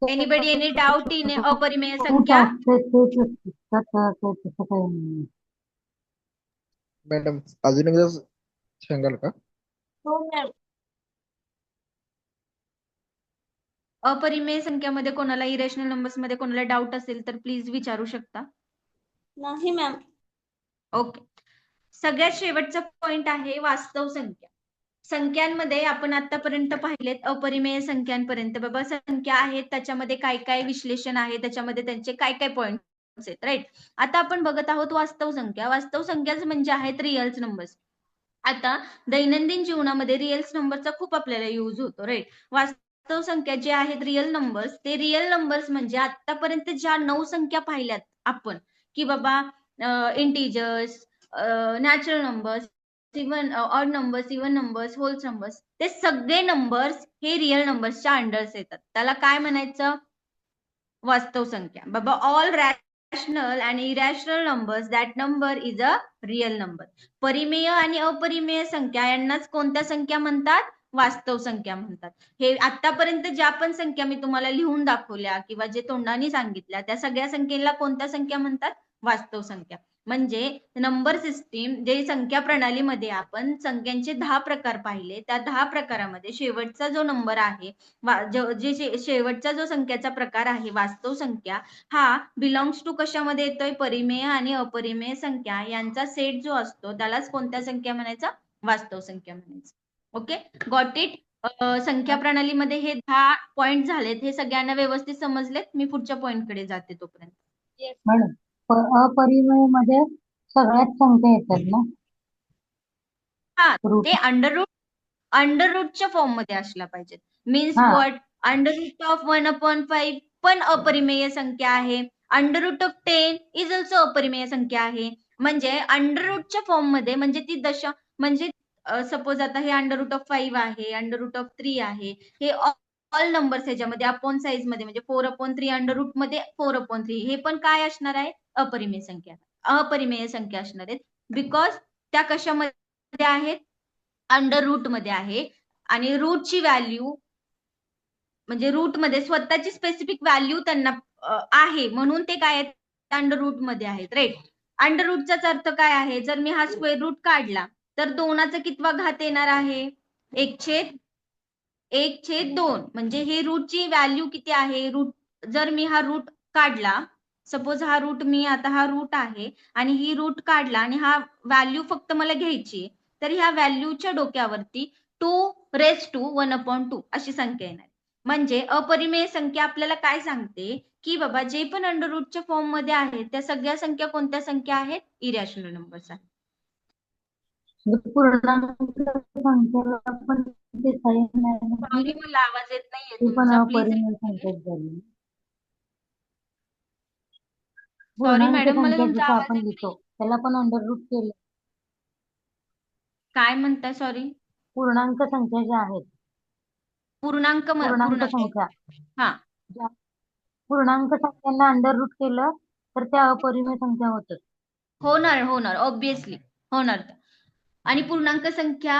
एनीबडी एनी डाउट इन अपरिमेय संख्या? मॅडम अजून एकदा सांगाल का? हो मॅम. अपरिमेय संख्यामध्ये कोणाला, इरेशनल नंबर्स मध्ये कोणाला डाऊट असेल तर प्लीज विचारू शकता. नाही मॅम. ओके. सगळ्यात शेवटचा पॉइंट आहे वास्तव संख्या. संख्यांमध्ये आपण आतापर्यंत पाहिलेत अपरिमेय संख्यांपर्यंत, बाबा संख्या आहेत त्याच्यामध्ये काय काय विश्लेषण आहे, त्याच्यामध्ये त्यांचे काय काय पॉइंट्स आहेत, राईट. आता आपण बघत आहोत वास्तव संख्या. वास्तव संख्याच म्हणजे आहेत रिअल्स नंबर्स. आता दैनंदिन जीवनामध्ये रिअल्स नंबरचा खूप आपल्याला यूज होतो, राईट. वास्तव संख्या जे आहेत रिअल नंबर्स, ते रिअल नंबर्स म्हणजे आतापर्यंत ज्या 9 संख्या पाहिल्यात आपण, की बाबा integers, natural numbers, even odd numbers, even numbers, holes numbers, ते सगळे नंबर्स हे रिअल नंबर्सच्या अंडर्स येतात. त्याला काय म्हणायचं, वास्तव संख्या. बाबा all rational and irrational numbers, that number is a real number. परिमेय आणि अपरिमेय संख्या यांनाच कोणत्या संख्या म्हणतात, वास्तव संख्या म्हणतात. हे आतापर्यंत ज्या पण संख्या मी तुम्हाला लिहून दाखवल्या किंवा जे तोंडाने सांगितल्या, त्या सगळ्या संख्येला कोणत्या संख्या म्हणतात, वास्तव संख्या. म्हणजे नंबर सिस्टीम, जे संख्या प्रणालीमध्ये आपण संख्यांचे 10 प्रकार पाहिले, त्या 10 प्रकारामध्ये शेवटचा जो नंबर आहे, जे शेवटचा जो संख्याचा प्रकार आहे वास्तव संख्या, हा बिलॉंग्स टू कशामध्ये येतोय, परिमेय आणि अपरिमेय संख्या यांचा सेट जो असतो त्यालाच कोणत्या संख्या म्हणायचा, वास्तव संख्या म्हणायचं. Okay, got it? संख्या प्रणालीमध्ये हे 10 पॉइंट झालेत, हे सगळ्यांना व्यवस्थित समजलेत? मी पुढच्या पॉइंट कडे जाते तोपर्यंत. अपरिमेय मध्ये सगळ्याच संख्या येतात ना? हा, ते अंडररूटच्या फॉर्म मध्ये असला पाहिजेत. मीन्स व्हॉट, अंडररूट ऑफ 1/5 पण अपरिमेय संख्या आहे. अंडररूट ऑफ 10 इज ऑल्सो अपरिमेय संख्या आहे. म्हणजे अंडररूटच्या फॉर्म मध्ये, म्हणजे ती म्हणजे सपोज आता हे अंडररूट ऑफ 5 आहे, अंडररूट ऑफ 3 आहे, हे ऑल नंबर्स ह्याच्यामध्ये अपॉन साईज मध्ये, म्हणजे 4/3 अंडररूट मध्ये 4/3, हे पण काय असणार आहे, अपरिमेय संख्या, अपरिमेय संख्या असणार आहेत. बिकॉज त्या कशामध्ये आहेत, अंडर रूट मध्ये आहे. आणि रूटची व्हॅल्यू, म्हणजे रूट मध्ये स्वतःची स्पेसिफिक व्हॅल्यू त्यांना आहे, म्हणून ते काय आहेत, अंडर रूट मध्ये आहेत, राईट. अंडर रूटचाच अर्थ काय आहे, जर मी हा स्क्वेअर रूट काढला तर 2चा कितवा घात येणार आहे, 1/2. म्हणजे हे रूटची व्हॅल्यू किती आहे, रूट जर मी हा रूट काढला, सपोज हा रूट, मी आता हा रूट आहे आणि ही रूट काढला आणि हा व्हॅल्यू फक्त मला घ्यायची, तर ह्या व्हॅल्यूच्या डोक्यावरती 2⁻² अशी संख्या येणार. म्हणजे अपरिमेय संख्या आपल्याला काय सांगते, की बाबा जे पण अंडर रूटच्या फॉर्म मध्ये आहेत त्या सगळ्या संख्या कोणत्या संख्या आहेत, इरॅशनल नंबर्स आहेत. पूर्णांक संख्येला पण ते sign नाही. सॉरी, मला आवाज येत नाहीये ती पण तुमचा, प्लीज. अपरिमेय संख्याच झाली. सॉरी पूर्णांक मॅडम, मला संख्या तुमचा जसं आवाज आपण येत नाही. लिहितो त्याला पण अंडर रूट केलं. काय म्हणताय? सॉरी. पूर्णांक संख्या ज्या आहेत पूर्णांक पूर्णांक संख्या हा. ज्या पूर्णांक संख्यांना अंडर रूट केलं तर त्या अपरिमेय संख्या होतात. होणार ऑब्विसली होणार. आणि पूर्णांक संख्या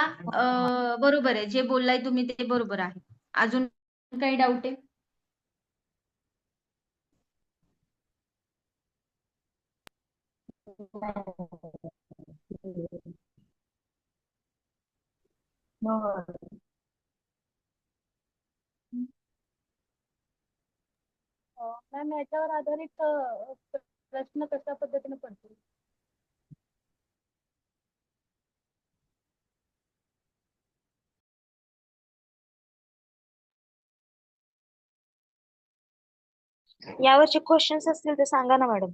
बरोबर आहे, जे बोललाय तुम्ही ते बरोबर आहे. अजून काही डाऊट आहे? मॅम याच्यावर आधारित प्रश्न कशा पद्धतीने पडतील? यावरचे क्वेश्चन्स असतील तर सांगा ना मॅडम.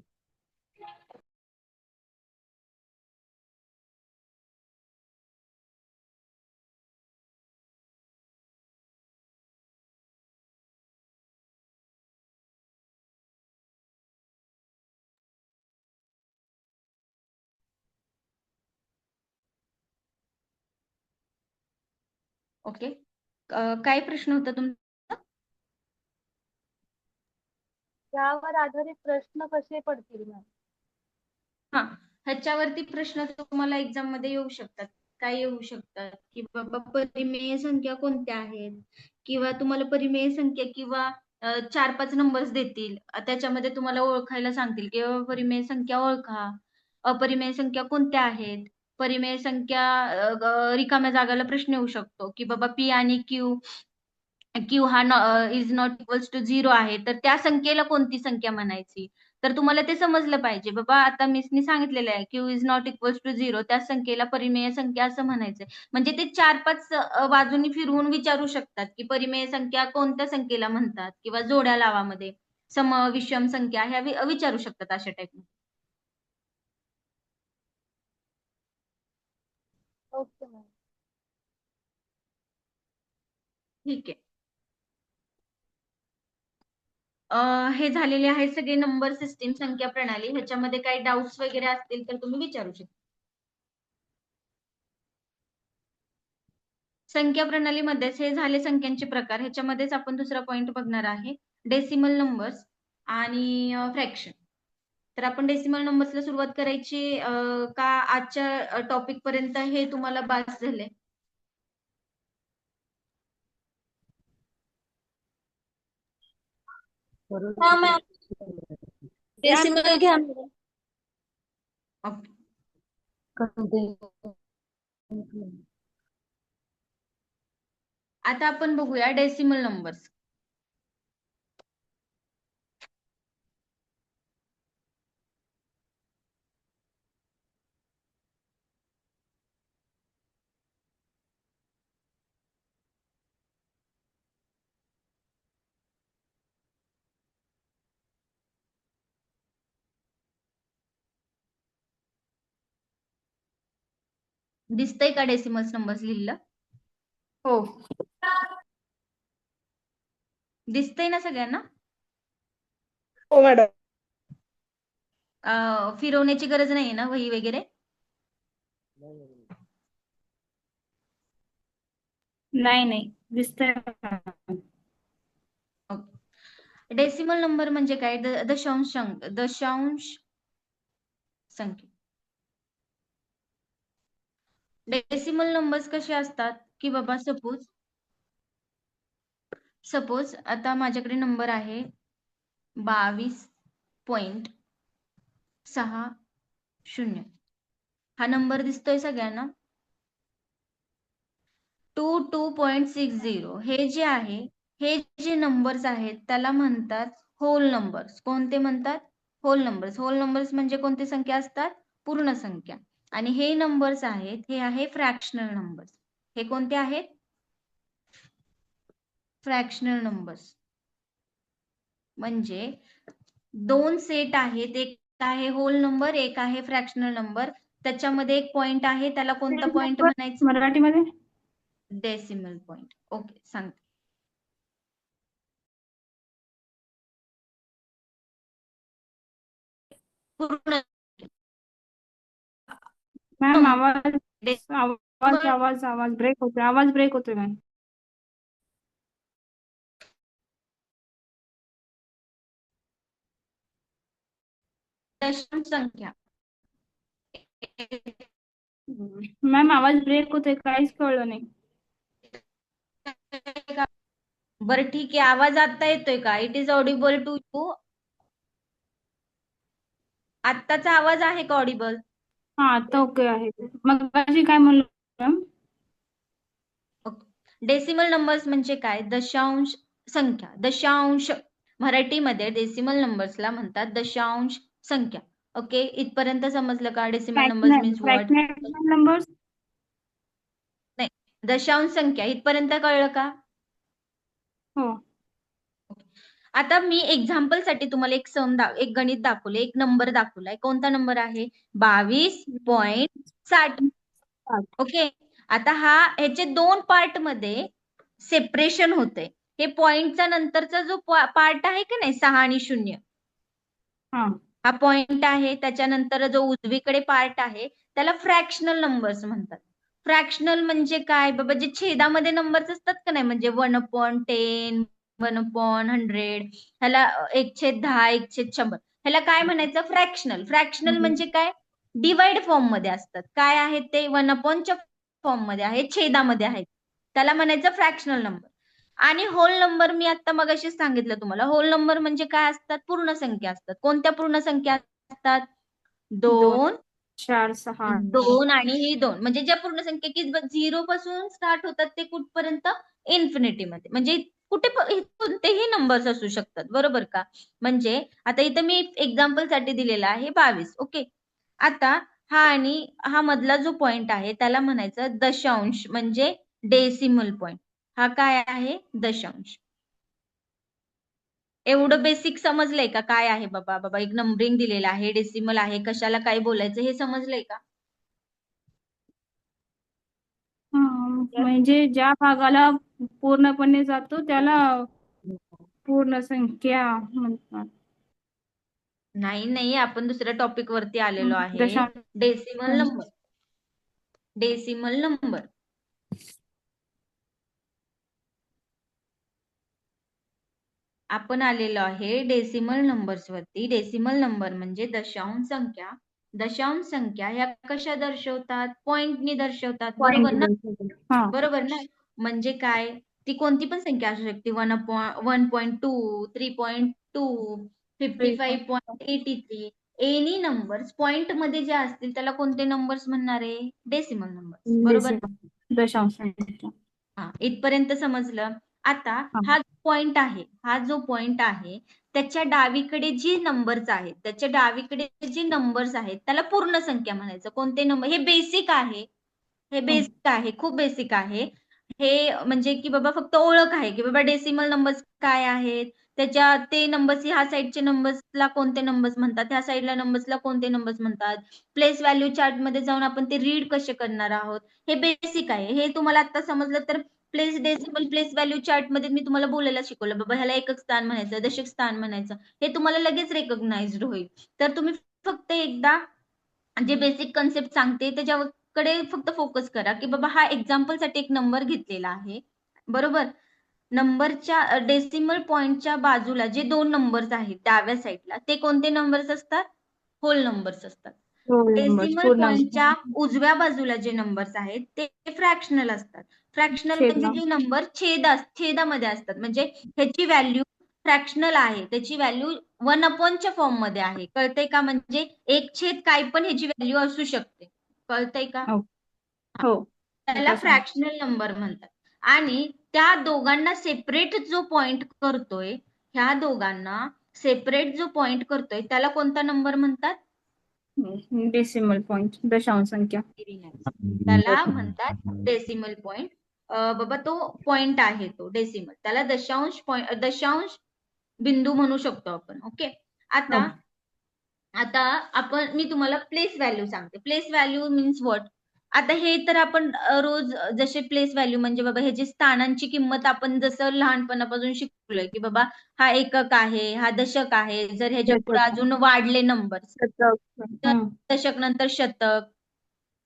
ओके. काय प्रश्न होता तुमचा? यावर आधारित प्रश्न कसे पडतील मॅम? हा, ह्याच्यावरती प्रश्न तुम्हाला एक्झाम मध्ये येऊ शकतात. काय येऊ शकतात की बाबा परिमेय संख्या कोणत्या आहेत, किंवा तुम्हाला परिमेय संख्या किंवा 4-5 नंबर्स देतील, त्याच्यामध्ये तुम्हाला ओळखायला सांगतील की परिमेय संख्या ओळखा. अपरिमेय संख्या कोणत्या आहेत. परिमेय संख्या रिकाम्या जागाला प्रश्न येऊ शकतो की बाबा पी आणि क्यू हा इज नॉट इक्वल्स टू 0 आहे, तर त्या संख्येला कोणती संख्या म्हणायची. तर तुम्हाला ते समजलं पाहिजे. बाबा आता मिसनी सांगितलेलं आहे Q is not equals to 0, त्या संख्येला परिमेय संख्या असं म्हणायचंय. म्हणजे ते 4-5 बाजूनी फिरवून विचारू शकतात की परिमेय संख्या कोणत्या संख्येला म्हणतात, किंवा जोड्या लावामध्ये सम विषम संख्या ह्या विचारू शकतात अशा टाईप. Okay ma'am. ठीक आहे. हे झालेले आहे सगळे नंबर सिस्टीम, संख्या प्रणाली. ह्याच्यामध्ये काही डाऊट्स वगैरे असतील तर तुम्ही विचारू शकता. संख्या प्रणालीमध्येच हे झाले संख्यांचे प्रकार. ह्याच्यामध्येच आपण दुसरा पॉइंट बघणार आहे, डेसिमल नंबर्स आणि फ्रॅक्शन. तर आपण डेसिमल नंबर्सला सुरुवात करायची का आजच्या टॉपिक पर्यंत हे तुम्हाला बास झाले? हा मॅम, डेसिमल घ्या. ओके. आता आपण बघूया डेसिमल नंबर्स. दिसतंय का डेसिमल्स नंबर्स लिहिलं? हो. दिसतंय ना सगळ्यांना? हो मॅडम. फिरवण्याची गरज नाही ना वही वगैरे? नाही दिसतंय. डेसिमल नंबर म्हणजे काय? दशांश संख्या. डेसिमल नंबर्स कसे असतात की बाबा सपोज आता माझ्याकडे नंबर आहे 22.60. हा नंबर दिसतोय सगळ्यांना? 22.60 हे जे आहे, हे जे नंबर्स आहेत त्याला म्हणतात होल नंबर्स. कोणते म्हणतात? Hole numbers. होल नंबर्स म्हणजे कोणती संख्या असतात? पूर्ण संख्या. आणि हे नंबर्स आहेत, हे आहे फ्रॅक्शनल नंबर्स. हे कोणते आहेत? Fractional numbers. म्हणजे 2 सेट आहेत, एक आहे होल नंबर, एक आहे फ्रॅक्शनल नंबर. त्याच्यामध्ये एक पॉइंट आहे, त्याला कोणता पॉइंट म्हणायचं? मराठीमध्ये डेसिमल पॉइंट. ओके, सांगते. पूर्ण मॅम आवाज decimal आवाज आवाज आवाज ब्रेक होतोय मॅम. दशांश संख्या मॅम आवाज ब्रेक होतोय, काहीच कळलं नाही. बरं ठीक आहे, आवाज आता येतोय का? It is audible to you? आत्ताचा आवाज आहे का ऑडिबल? हा आता ओके आहे. मग काय म्हणलं मॅम? डेसिमल नंबर्स म्हणजे काय? दशांश संख्या. दशांश मराठीमध्ये डेसिमल नंबर्सला म्हणतात दशांश संख्या. ओके, इथपर्यंत समजलं का? Decimal numbers means what? Fractional numbers. नाही, दशांश संख्या इथपर्यंत कळलं का? हो. आता मी एक्झाम्पल साठी तुम्हाला एक गणित दाखवले, एक नंबर दाखवलाय. कोणता नंबर आहे? 22.60. ओके, आता ह्याचे 2 पार्ट मध्ये सेपरेशन होते. हे पॉइंटचा नंतरचा जो पार्ट आहे की नाही 6 आणि 0, हा पॉइंट आहे. त्याच्यानंतर जो उजवीकडे पार्ट आहे त्याला फ्रॅक्शनल नंबर्स म्हणतात. फ्रॅक्शनल म्हणजे काय बाबा? जे छेदामध्ये नंबर्स असतात का नाही, म्हणजे 1/10, 1/100, ह्याला 1/10, 1/100, ह्याला काय म्हणायचं? फ्रॅक्शनल. फ्रॅक्शनल म्हणजे काय? डिवाइड फॉर्म मध्ये असतात. काय आहेत ते? 1/च्या फॉर्म मध्ये आहेत, छेदामध्ये आहेत, त्याला म्हणायचं फ्रॅक्शनल नंबर. आणि होल नंबर मी आता मगाशीच सांगितलं तुम्हाला. होल नंबर म्हणजे काय असतात? पूर्ण संख्या असतात. कोणत्या पूर्ण संख्या असतात? 2, 4, 6, 2 आणि ही 2, म्हणजे ज्या पूर्ण संख्या की 0 पासून स्टार्ट होतात ते कुठपर्यंत? इन्फिनिटी मध्ये. म्हणजे कोणतेही नंबर्स असू शकतात, बरोबर का? म्हणजे आता इथं मी एक्झाम्पल साठी दिलेला आहे 22. ओके, आता हा आणि हा मधला जो पॉइंट आहे त्याला म्हणायचं दशांश, म्हणजे डेसिमल पॉइंट. हा काय आहे? दशांश. एवढं बेसिक समजलंय का? काय आहे बाबा एक नंबरिंग दिलेला आहे, डेसिमल आहे, कशाला काय बोलायचं हे समजलंय का? म्हणजे ज्या भागाला पूर्णपणे जातो त्याला पूर्ण संख्या म्हणतात. नाही, आपण दुसऱ्या टॉपिक वरती आलेलो आहे. दशांश. Decimal number. डेसिमल नंबर आपण आलेलो आहे डेसिमल नंबर्स वरती. डेसिमल नंबर म्हणजे दशांश संख्या. दशांश संख्या ह्या कशा दर्शवतात? पॉइंटनी दर्शवतात, बरोबर ना? बरोबर ना? म्हणजे काय? ती कोणती पण संख्या असू शकते. 1.2, 3.2, 55.83. एनी नंबर्स पॉइंट मध्ये जे असतील त्याला कोणते नंबर्स म्हणणार आहे? डेसिमल नंबर्स, बरोबर? दशांश संख्या. हा, इथपर्यंत समजलं. आता हा पॉइंट आहे, हा जो पॉइंट आहे त्याच्या डावीकडे जी नंबर्स आहेत, त्याच्या डावीकडे जे नंबर्स आहेत त्याला पूर्ण संख्या म्हणायचं. कोणते नंबर? हे बेसिक आहे, हे बेसिक आहे, खूप बेसिक आहे. हे म्हणजे की बाबा फक्त ओळख आहे की बाबा डेसिमल नंबर्स काय आहेत, त्याच्या ते नंबर्स ह्या साईडचे नंबर्सला कोणते नंबर्स म्हणतात, ह्या साईडला नंबर्सला कोणते नंबर्स म्हणतात, प्लेस व्हॅल्यू चार्ट मध्ये जाऊन आपण ते रीड कसे करणार आहोत, हे बेसिक आहे. हे तुम्हाला आता समजलं तर place decimal place value chart मध्ये मी तुम्हाला बोलायला शिकवलं बाबा ह्याला एकक स्थान म्हणायचं, दशक स्थान म्हणायचं, हे तुम्हाला लगेच रेकॉग्नाइज्ड होईल. तर तुम्ही फक्त एकदा जे बेसिक कन्सेप्ट सांगते त्याच्याकडे फक्त फोकस करा की बाबा हा एक्झाम्पल साठी एक नंबर घेतलेला आहे, बरोबर? नंबरच्या डेसिमल पॉइंटच्या बाजूला जे 2 नंबर्स आहेत डाव्या साईडला, ते कोणते नंबर्स असतात? होल नंबर्स असतात. डेसिमल पॉइंटच्या उजव्या बाजूला जे नंबर्स आहेत ते फ्रॅक्शनल असतात. फ्रॅक्शनल म्हणजे जे नंबर छेदामध्ये असतात, म्हणजे ह्याची व्हॅल्यू फ्रॅक्शनल आहे, त्याची व्हॅल्यू 1/च्या फॉर्म मध्ये आहे. कळतंय का? म्हणजे 1/, काय पण ह्याची व्हॅल्यू असू शकते. कळतंय का? त्याला फ्रॅक्शनल नंबर म्हणतात. आणि त्या दोघांना सेपरेट जो पॉइंट करतोय, ह्या दोघांना सेपरेट जो पॉइंट करतोय त्याला कोणता नंबर म्हणतात? डेसिमल पॉइंट, दशांश संख्या. त्याला म्हणतात डेसिमल पॉइंट. बाबा तो पॉइंट आहे तो डेसिमल, त्याला दशांश बिंदू म्हणू शकतो आपण. ओके, आता मी तुम्हाला प्लेस व्हॅल्यू सांगते. Place value means what? आता हे तर आपण रोज जसे प्लेस व्हॅल्यू म्हणजे बाबा ह्याची स्थानांची किंमत आपण जसं लहानपणापासून शिकलोय की बाबा हा एकक आहे, हा दशक आहे. जर ह्याच्या पुढे दशक अजून वाढले नंबर शतक तर दशक नंतर शतक,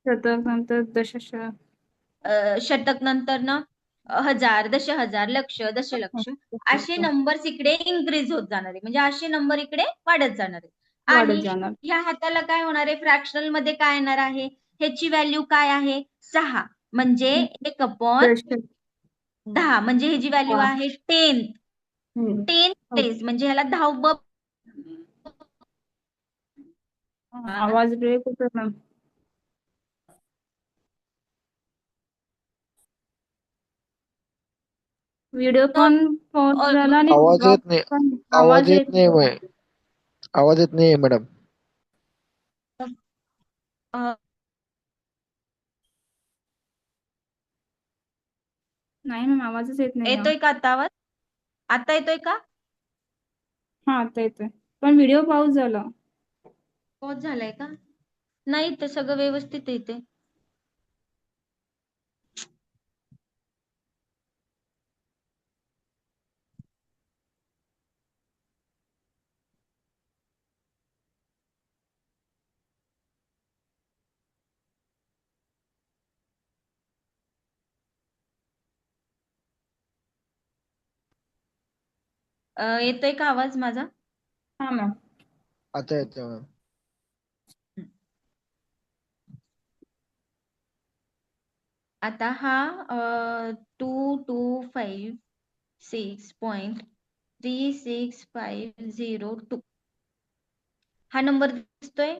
शतक नंतर शतक नंतर ना हजार, दशहजार, लक्ष, दशलक्ष असे नंबर्स इकडे इन्क्रीज होत जाणार आहे. म्हणजे असे नंबर इकडे वाढत जाणार आहे. वाढत आणि जाणार. ह्या हाताला काय होणार आहे, फ्रॅक्शनल मध्ये काय येणार आहे, ह्याची व्हॅल्यू काय आहे 6 म्हणजे 1/10 दशक म्हणजे ह्याची व्हॅल्यू हा. आहे 10 प्लेस म्हणजे ह्याला 10व आवाज ब्रेक होतो ना. व्हिडिओ पण पॉज झाला आणि आवाज ड्रॉप येत नाही. पण आवाज आवाज येत येत नाही आवाज येत नाही मॅडम. नाही मॅम, आवाजच येत नाही. येतोय का आता आवाज? आता येतोय का? हा आता येतोय, पण व्हिडिओ पॉज झाला. पॉज झालाय का? नाही तर सगळं व्यवस्थित येते. येतोय का आवाज माझा? हा मॅम. आता येतोय मॅम. आता हा 2256.3650 हा नंबर दिसतोय.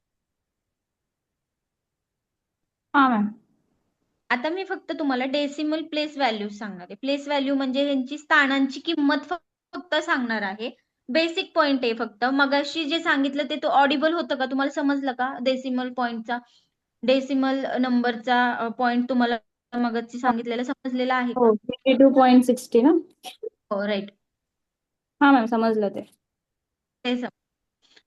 हा मॅम. आता मी फक्त तुम्हाला डेसिमल प्लेस व्हॅल्यू सांगणार आहे. प्लेस व्हॅल्यू म्हणजे ह्यांची स्थानांची किंमत फक्त सांगणार आहे. बेसिक पॉइंट आहे फक्त. मगाशी जे सांगितलं ते तो ऑडिबल होतं का? तुम्हाला समजलं का? डेसिमल नंबरचा पॉइंट तुम्हाला मगाशी सांगितलेलं समजलेलं आहे का? हो 52.60 ना. हो राईट. हा मॅम समजलं ते.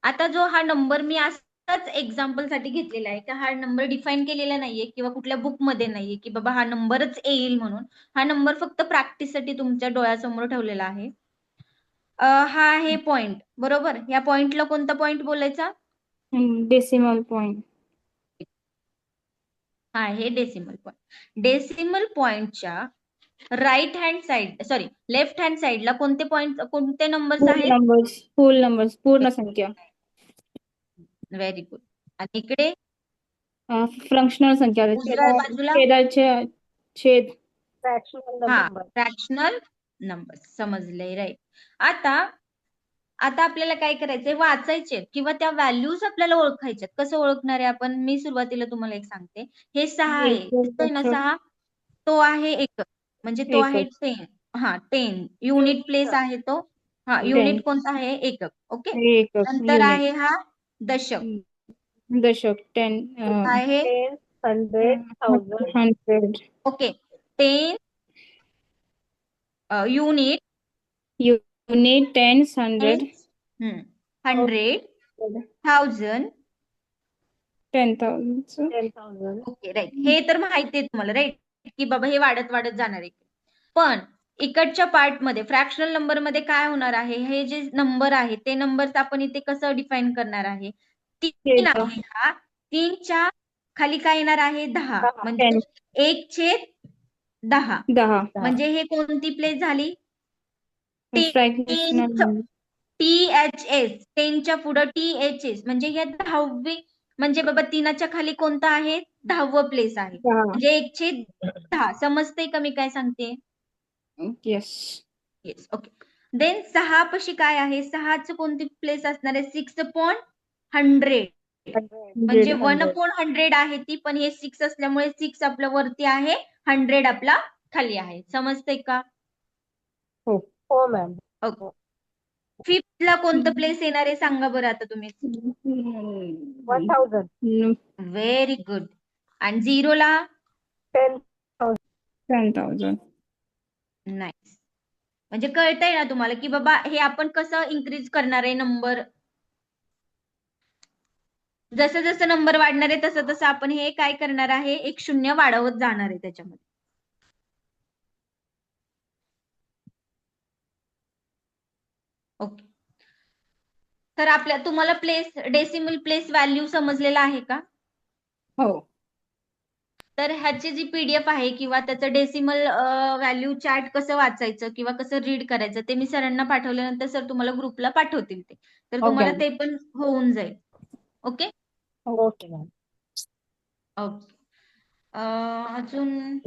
आता जो हा नंबर मी असाच एक्झाम्पल साठी घेतलेला आहे, का हा नंबर डिफाईन केलेला नाहीये किंवा कुठल्या बुक मध्ये नाहीये की बाबा हा नंबरच येईल म्हणून. हा नंबर फक्त प्रॅक्टिससाठी तुमच्या डोळ्यासमोर ठेवलेला आहे. हा आहे पॉइंट बरोबर. या पॉइंटला कोणता पॉइंट बोलायचा? Decimal point. हा आहे डेसिमल पॉइंट. डेसिमल पॉइंटच्या right hand side left hand साइडला कोणते नंबर्स आहेत? फुल नंबर्स पूर्ण संख्या. Very good. आणि इकडे फ्रॅक्शनल संख्या. उजव्या बाजूला छेद हा फ्रॅक्शनल नंबर. समजलंय राईट. आता आपल्याला काय करायचंय, वाचायचे किंवा त्या व्हॅल्यूज आपल्याला ओळखायच्यात. कसं ओळखणार आहे आपण? मी सुरुवातीला तुम्हाला एक सांगते. हे 6 आहे, दिसतोय ना 6? तो आहे एकक म्हणजे तो आहे 10. हा 10 युनिट प्लेस आहे तो. हा युनिट कोणता आहे? एकक. ओके. नंतर आहे हा दशक. दशक 10 आहे 100 ओके 10 युनिट 10 100 100 1000 10,000. Okay right. हे तर माहिती आहे तुम्हाला राईट की बाबा हे वाढत वाढत जाणार आहे. पण इकडच्या पार्ट मध्ये फ्रॅक्शनल नंबर मध्ये काय होणार आहे, हे जे नंबर आहे ते नंबर्स आपण इथे कसं डिफाईन करणार आहे? 3 आहे हा. 3च्या खाली काय येणार आहे? 10 म्हणजे 1/10 म्हणजे हे कोणती प्लेस झाली? फ्रॅक्शनल THS 10च्या पुढे THS म्हणजे हे 10वी म्हणजे बाबा 3च्या खाली कोणतं आहे? 10वं प्लेस आहे. म्हणजे 1/10. समजते का मी काय सांगते? येस. येस. ओके. देन 6 पाशी काय आहे? 6चं कोणती प्लेस असणार आहे? 6/100 म्हणजे 1/100 आहे ती, पण हे 6 असल्यामुळे 6 आपल्या वरती आहे, 100 आपला खाली आहे. समजते का? हो मॅम. ओके. 5th ला कोणतं प्लेस येणार आहे सांगा बरं आता तुम्ही. 1000. Very good. आणि 0 ला 10,000. नाईस. म्हणजे कळतंय ना तुम्हाला की बाबा हे आपण कसं इन्क्रीज करणार आहे नंबर. जसं जसं नंबर वाढणार आहे तसं तसं आपण हे काय करणार आहे, एक शून्य वाढवत जाणार आहे त्याच्यामध्ये. ओके. तर तुम्हाला डेसिमल प्लेस व्हॅल्यू समजलेला आहे का? हो. तर ह्याची जी पीडीएफ आहे किंवा त्याचं डेसिमल व्हॅल्यू चार्ट कसं वाचायचं किंवा कसं रीड करायचं ते मी सरांना पाठवल्यानंतर सर तुम्हाला ग्रुपला पाठवतील ते. तर ओके तुम्हाला मॅम. ते पण होऊन जाईल. ओके. Okay ma'am. ओके. अजून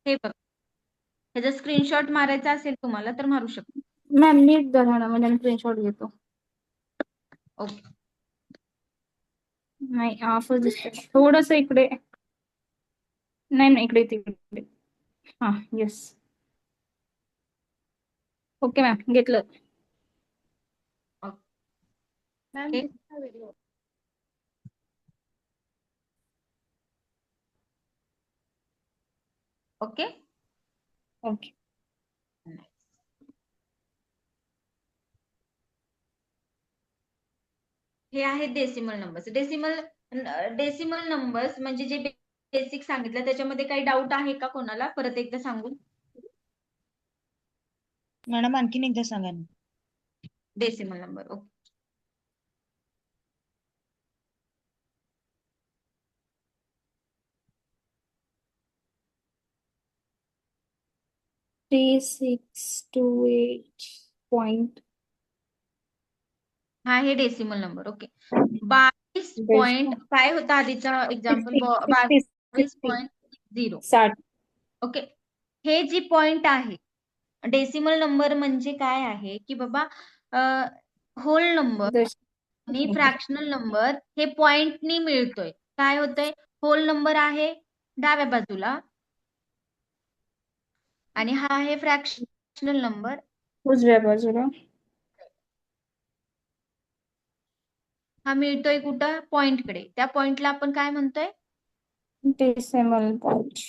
हे बघ, ह्याचा स्क्रीनशॉट मारायचा असेल तुम्हाला तर मारू शकता. मॅम नीट धरा ना, म्हणजे स्क्रीनशॉट घेतो. ओके. नाही ऑफच दिसतंय. थोडस इकडे. नाही इकडे तिकडे. हा येस. ओके मॅम घेतलं. Ma'am okay. दिसला व्हिडिओ. ओके. ओके. हे आहेत डेसिमल नंबर्स. डेसिमल नंबर्स म्हणजे जे बेसिक सांगितलं त्याच्यामध्ये काही डाऊट आहे का कोणाला? परत एकदा सांगून. मॅडम आणखीन एकदा सांगा ना. Decimal number. ओके. थ्री 3628 हा हे डेसिमल नंबर. ओके. 22 काय होता आधीचा एक्झाम्पल? 22.0. 60. ओके. हे जी पॉइंट आहे डेसिमल नंबर म्हणजे काय आहे की बाबा होल नंबर आणि फ्रॅक्शनल नंबर हे पॉइंटनी मिळतोय. काय होतंय? होल नंबर आहे डाव्या बाजूला आणि हा आहे फ्रॅक्शनल नंबर उजव्या बाजूला. हा मिळतोय कुठं? पॉइंटकडे. त्या पॉइंटला आपण काय म्हणतोय? Decimal point.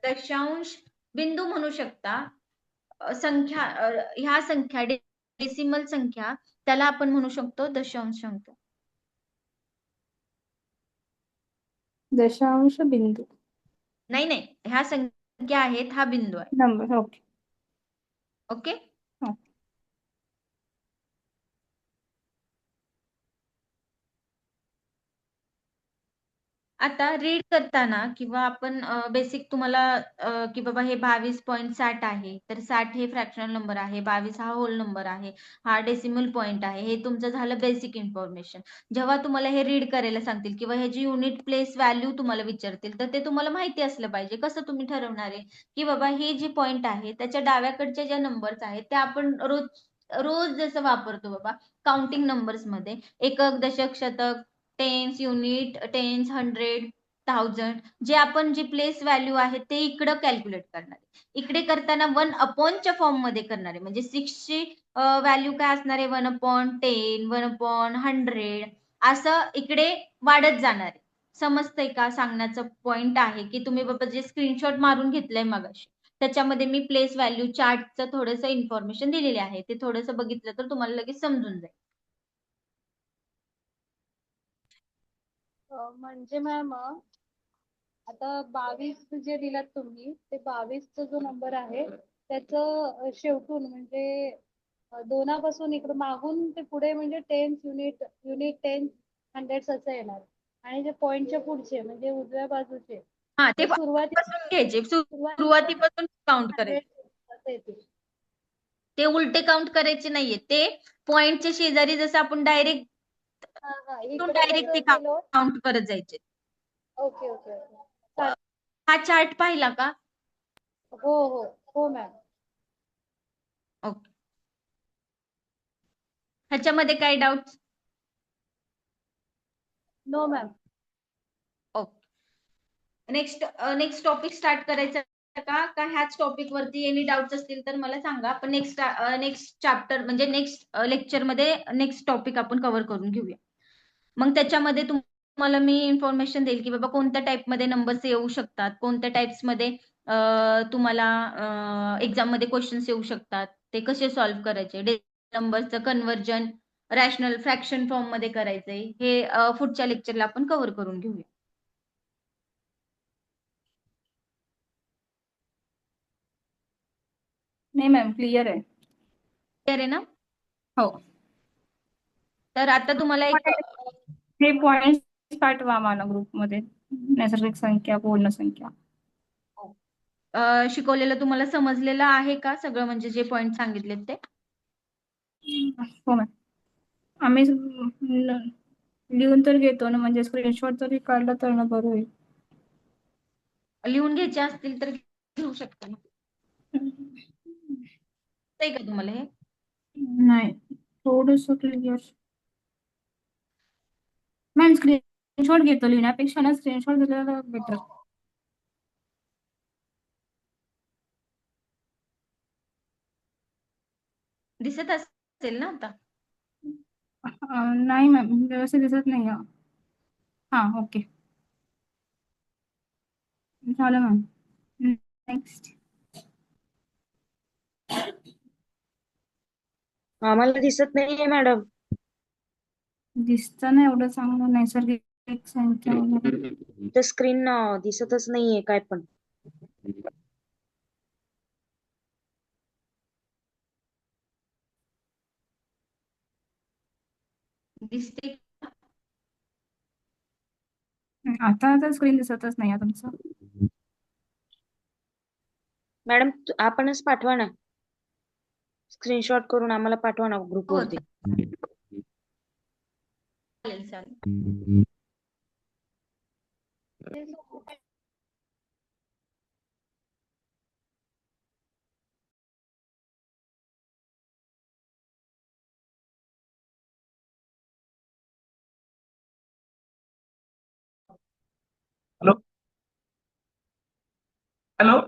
दशांश बिंदू म्हणू शकता. संख्या ह्या संख्या डेसिमल संख्या त्याला आपण म्हणू शकतो दशांश संख्या. दशांश बिंदू. नाही ह्या संख्या आहेत, हा बिंदू आहे. नंबर. ओके. ओके. आता रीड करताना किंवा आपण बेसिक तुम्हाला की बाबा हे 22.60 आहे, तर 60 हे फ्रॅक्शनल नंबर आहे, 22 हा होल नंबर आहे, हा डेसिमल पॉइंट आहे. हे तुमचं झालं बेसिक इन्फॉर्मेशन. जेव्हा तुम्हाला हे रीड करायला सांगतील किंवा ह्याची युनिट प्लेस व्हॅल्यू तुम्हाला विचारतील तर ते तुम्हाला माहिती असलं पाहिजे. कसं तुम्ही ठरवणार आहे की बाबा हे जे पॉइंट आहे त्याच्या डाव्याकडच्या ज्या नंबर्स आहेत त्या आपण रोज जसं वापरतो बाबा काउंटिंग नंबर्स मध्ये एकक, दशक, शतक, टेन्स, युनिट, टेन्स, 100, 1000 जे आपण जी प्लेस व्हॅल्यू आहे ते इकडं कॅल्क्युलेट करणार आहे. इकडे करताना 1/च्या फॉर्म मध्ये करणार आहे. म्हणजे 6ची व्हॅल्यू काय असणार आहे? 1/10, 1/100 असं इकडे वाढत जाणार आहे. समजतंय का? सांगण्याचा पॉइंट आहे की तुम्ही बाबा जे स्क्रीनशॉट मारून घेतलंय मगाशी त्याच्यामध्ये मी प्लेस व्हॅल्यू चार्टचं थोडंसं इन्फॉर्मेशन दिलेली आहे. ते थोडंसं बघितलं तर तुम्हाला लगेच समजून जाईल. म्हणजे मॅम आता 22 जे दिलात तुम्ही ते 22चा जो नंबर आहे त्याचं शेवटून म्हणजे दोनापासून इकडे मागून ते पुढे म्हणजे टेन्स, युनिट टेन्स, हंड्रेड्स असं येणार. आणि जे पॉइंटच्या पुढचे म्हणजे उजव्या बाजूचे हा ते ते पासून घ्यायचे. सुरुवातीपासून सुरुवातीपासून काउंट करायचे. 100 असं येतील. ते उलटे काउंट करायचे नाहीये. ते पॉइंटच्या शेजारी जसं आपण डायरेक्ट इकडे ते कसं गेलो. काउंट करत जायचे. Okay okay okay. हा चार्ट पाहिला का? हो हो हो मॅम. ओके. ह्याच्यामध्ये काय doubt? No ma'am. Okay. Next topic start करायचा का ह्याच टॉपिक वरती एनी डाऊट्स असतील तर मला सांगा. आपण नेक्स्ट चॅप्टर म्हणजे नेक्स्ट लेक्चर मध्ये नेक्स्ट टॉपिक आपण कव्हर करून घेऊया. मग त्याच्यामध्ये तुम्हाला मी इन्फॉर्मेशन देईल की बाबा कोणत्या टाइप मध्ये नंबर्स येऊ शकतात, कोणत्या टाइप्स मध्ये तुम्हाला एक्झाम मध्ये क्वेश्चन्स येऊ शकतात, ते कसे सॉल्व्ह करायचे. नंबरचं कन्वर्जन रॅशनल फ्रॅक्शन फॉर्म मध्ये करायचंय हे पुढच्या लेक्चरला आपण कव्हर करून घेऊया. नाही मॅम क्लिअर आहे. क्लिअर आहे ना? हो. तर आता तुम्हाला एक हे पॉइंट पाठवा आम्हाला ग्रुपमध्ये. नैसर्गिक संख्या, पूर्ण संख्या. शिकवलेलं तुम्हाला समजलेलं आहे का सगळं, म्हणजे जे पॉइंट सांगितलेत ते? हो मॅम. आम्ही लिहून तर घेतो ना, म्हणजे स्क्रीनशॉट जरी काढला तर ना बरं होईल. लिहून घ्यायचे असतील तर घेऊ शकता ना. आहे का तुम्हाला हे? नाही, थोडस क्लिअर. मॅम स्क्रीनशॉट घेतो लिहिण्यापेक्षा ना, स्क्रीनशॉट घेतलेला बेटर. दिसत असेल ना आता? नाही मॅम, व्यवस्थित दिसत नाही. हा ओके, झालं मॅम. नेक्स्ट. आम्हाला दिसत नाहीये मॅडम. दिसतं ना एवढं चांगलं नैसर्गिक संख्या वगैरे. तर स्क्रीन दिसतच नाहीये काय पण. दिसते? आता स्क्रीन दिसतच नाही तुमचं. मॅडम आपणच पाठवा ना, स्क्रीनशॉट करून आम्हाला पाठवा ना ग्रुपवरती. चालेल चालेल. हॅलो.